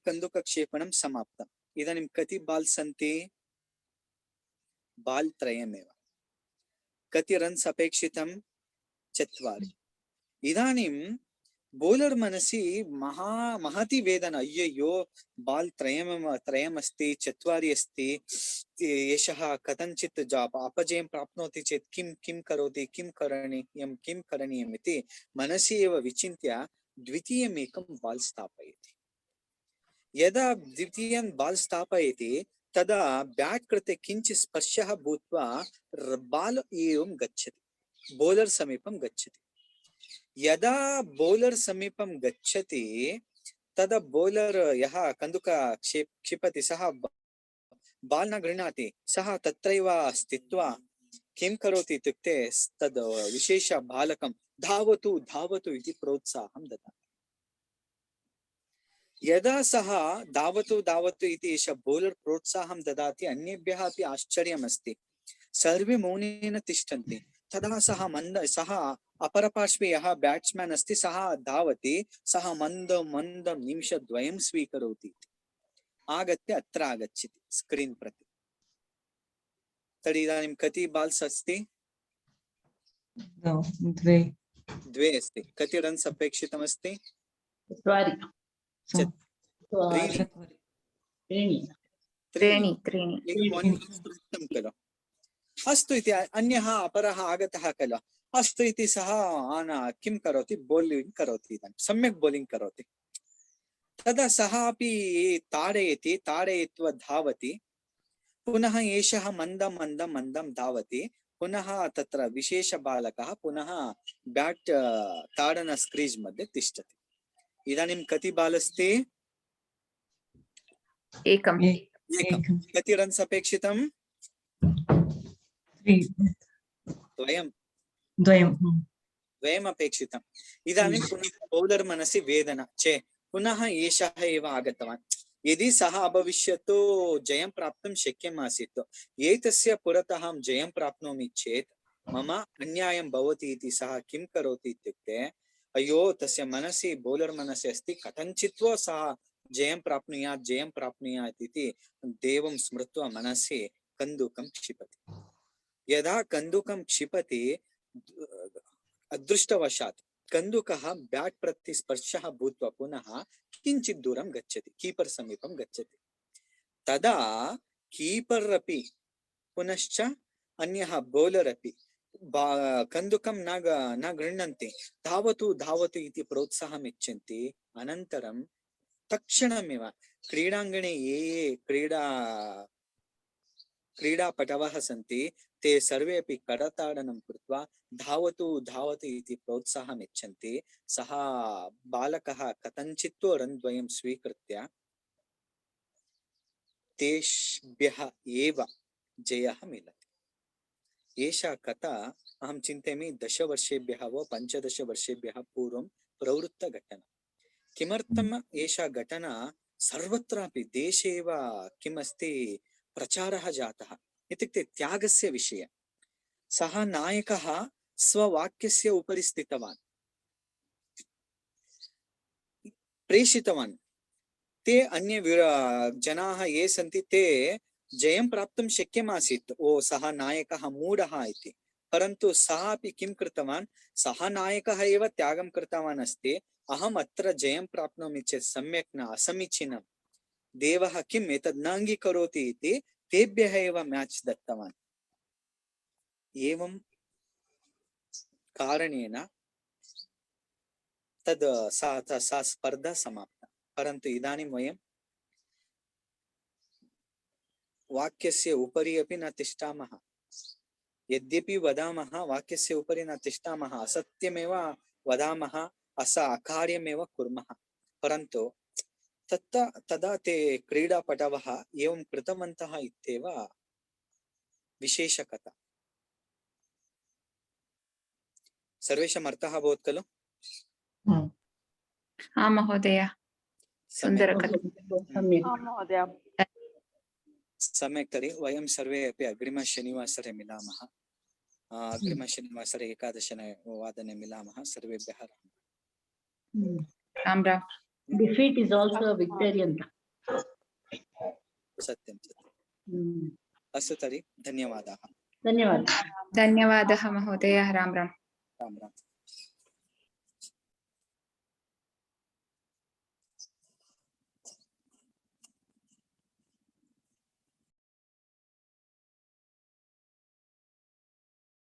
कन्दुकक्षेपणं समाप्तम्। इदानीं कति बाल् सन्ति? बाल् त्रयमेव। कति रन्स् अपेक्षितं? 4। इदानीं बौलर् मनसि महती वेदना, अय्ययो बाल् त्रयमस्ति, 4 अस्ति, एषः कथञ्चित् अपजयं प्राप्नोति चेत् किं करोति, किं करणीयम् इति मनसि एव विचिन्त्य द्वितीयमेकं बाल् स्थापयति। यदा द्वितीयं बाल् स्थापयति तदा ब्याट् कृते किञ्चित् स्पर्शः भूत्वा बाल् एवं गच्छति, बौलर् समीपं गच्छति। यदा बौलर् समीपं गच्छति तदा बौलर् यः कन्दुक क्षिपति सः बाल् न गृह्णाति, सः तत्रैव स्थित्वा किं करोति इत्युक्ते तद् विशेष बालकं धावतु धावतु इति प्रोत्साहं ददाति। यदा सः धावतु धावतु इति एषः बौलर् प्रोत्साहं ददाति, अन्येभ्यः अपि आश्चर्यमस्ति, सर्वे मौनेन तिष्ठन्ति। तदा सः अपरपार्श्वे यः बैट्स्मैन् अस्ति सः धावति, सः मन्दं निमिषद्वयं स्वीकरोति, आगत्य अत्र आगच्छति स्क्रीन् प्रति। तर्हि इदानीं कति बाल्स् अस्ति? 2 अस्ति। कति रन्स् अपेक्षितमस्ति? 4 त्रीणि खलु। अस्तु इति अन्यः अपरः आगतः खलु, अस्तु इति सः किं करोति, बौलिङ्ग् करोति। इदानीं सम्यक् बौलिङ्ग् करोति। तदा सः अपि ताडयित्वा धावति, पुनः एषः मन्दं धावति, पुनः तत्र विशेषबालकः पुनः ब्याट् ताडन स्क्रीज् मध्ये तिष्ठति। इदानीं कति बाल् अस्ति? एकं। कति रन्स् अपेक्षितं? 2 अपेक्षितम्। इदानीं पुनः बौलर् मनसि वेदना, पुनः एषः एव आगतवान्, यदि सः अभविष्यत् जयं प्राप्तुं शक्यम् आसीत्, एतस्य पुरतः अहं जयं प्राप्नोमि चेत् मम अन्यायं भवति इति सः किं करोति इत्युक्ते, अयो तस्य मनसि बौलर् मनसि अस्ति कथञ्चित् वा सः जयं प्राप्नुयात् इति देवं स्मृत्वा मनसि कन्दुकं क्षिपति। यदा कन्दुकं क्षिपति अदृष्टवशात् कन्दुकः ब्याट् प्रति स्पर्शः भूत्वा पुनः किञ्चित् दूरं गच्छति, कीपर् समीपं गच्छति। तदा कीपर् अपि पुनश्च अन्यः बौलर् अपि कन्दुकं न गृह्णन्ति, धावतु इति प्रोत्साहम् यच्छन्ति। अनन्तरं तत्क्षणमेव क्रीडाङ्गणे ये क्रीडापटवः सन्ति ते सर्वे अपि करताडनं कृत्वा धावतु इति प्रोत्साहं यच्छन्ति। सः बालकः कथञ्चित् रन्द्वयं स्वीकृत्य तेभ्यः एव जयः मिलति। एषा कथा अहं चिन्तयामि 10 वर्षेभ्यः वा 15 वर्षेभ्यः पूर्वं प्रवृत्तघटना। किमर्थम् एषा घटना सर्वत्रापि देशे एव किमस्ति प्रचारः जातः इत्युक्ते त्यागस्य विषये। सः नायकः स्ववाक्यस्य उपरि स्थितवान्, प्रेषितवान्। ते अन्य जनाः ये सन्ति ते जयं प्राप्तुं शक्यमासीत्, सः नायकः मूढः इति, परन्तु सः अपि किं कृतवान्, सः नायकः एव त्यागं कृतवान् अस्ति, अहम् अत्र जयं प्राप्नोमि चेत् सम्यक् न, असमीचीनं, देवः किम् एतद् न अङ्गीकरोति इति तेभ्यः एव मैच् दत्तवान्। एवं कारणेन सा स्पर्धा समाप्ता। परन्तु इदानीं वयं वाक्यस्य उपरि अपि न तिष्ठामः। यद्यपि वदामः वाक्यस्य उपरि न तिष्ठामः असत्यमेव वदामः अकार्यमेव कुर्मः परन्तु तदा ते क्रीडापटवः एवं कृतवन्तः इत्येव विशेषकता सर्वेषाम् अर्थः अभवत् खलु हाँ महोदय सुन्दरकथा सम्यक् महोदय सम्यक् तर्हि वयं सर्वे अपि अग्रिमशनिवासरे मिलामः अग्रिमशनिवासरे 11:00 मिलामः सर्वेभ्यः Ram Ram defeat is also victory ಅಂತ सत्यं अस्तु तर्हि धन्यवादाः धन्यवादः धन्यवादः महोदय राम राम राम राम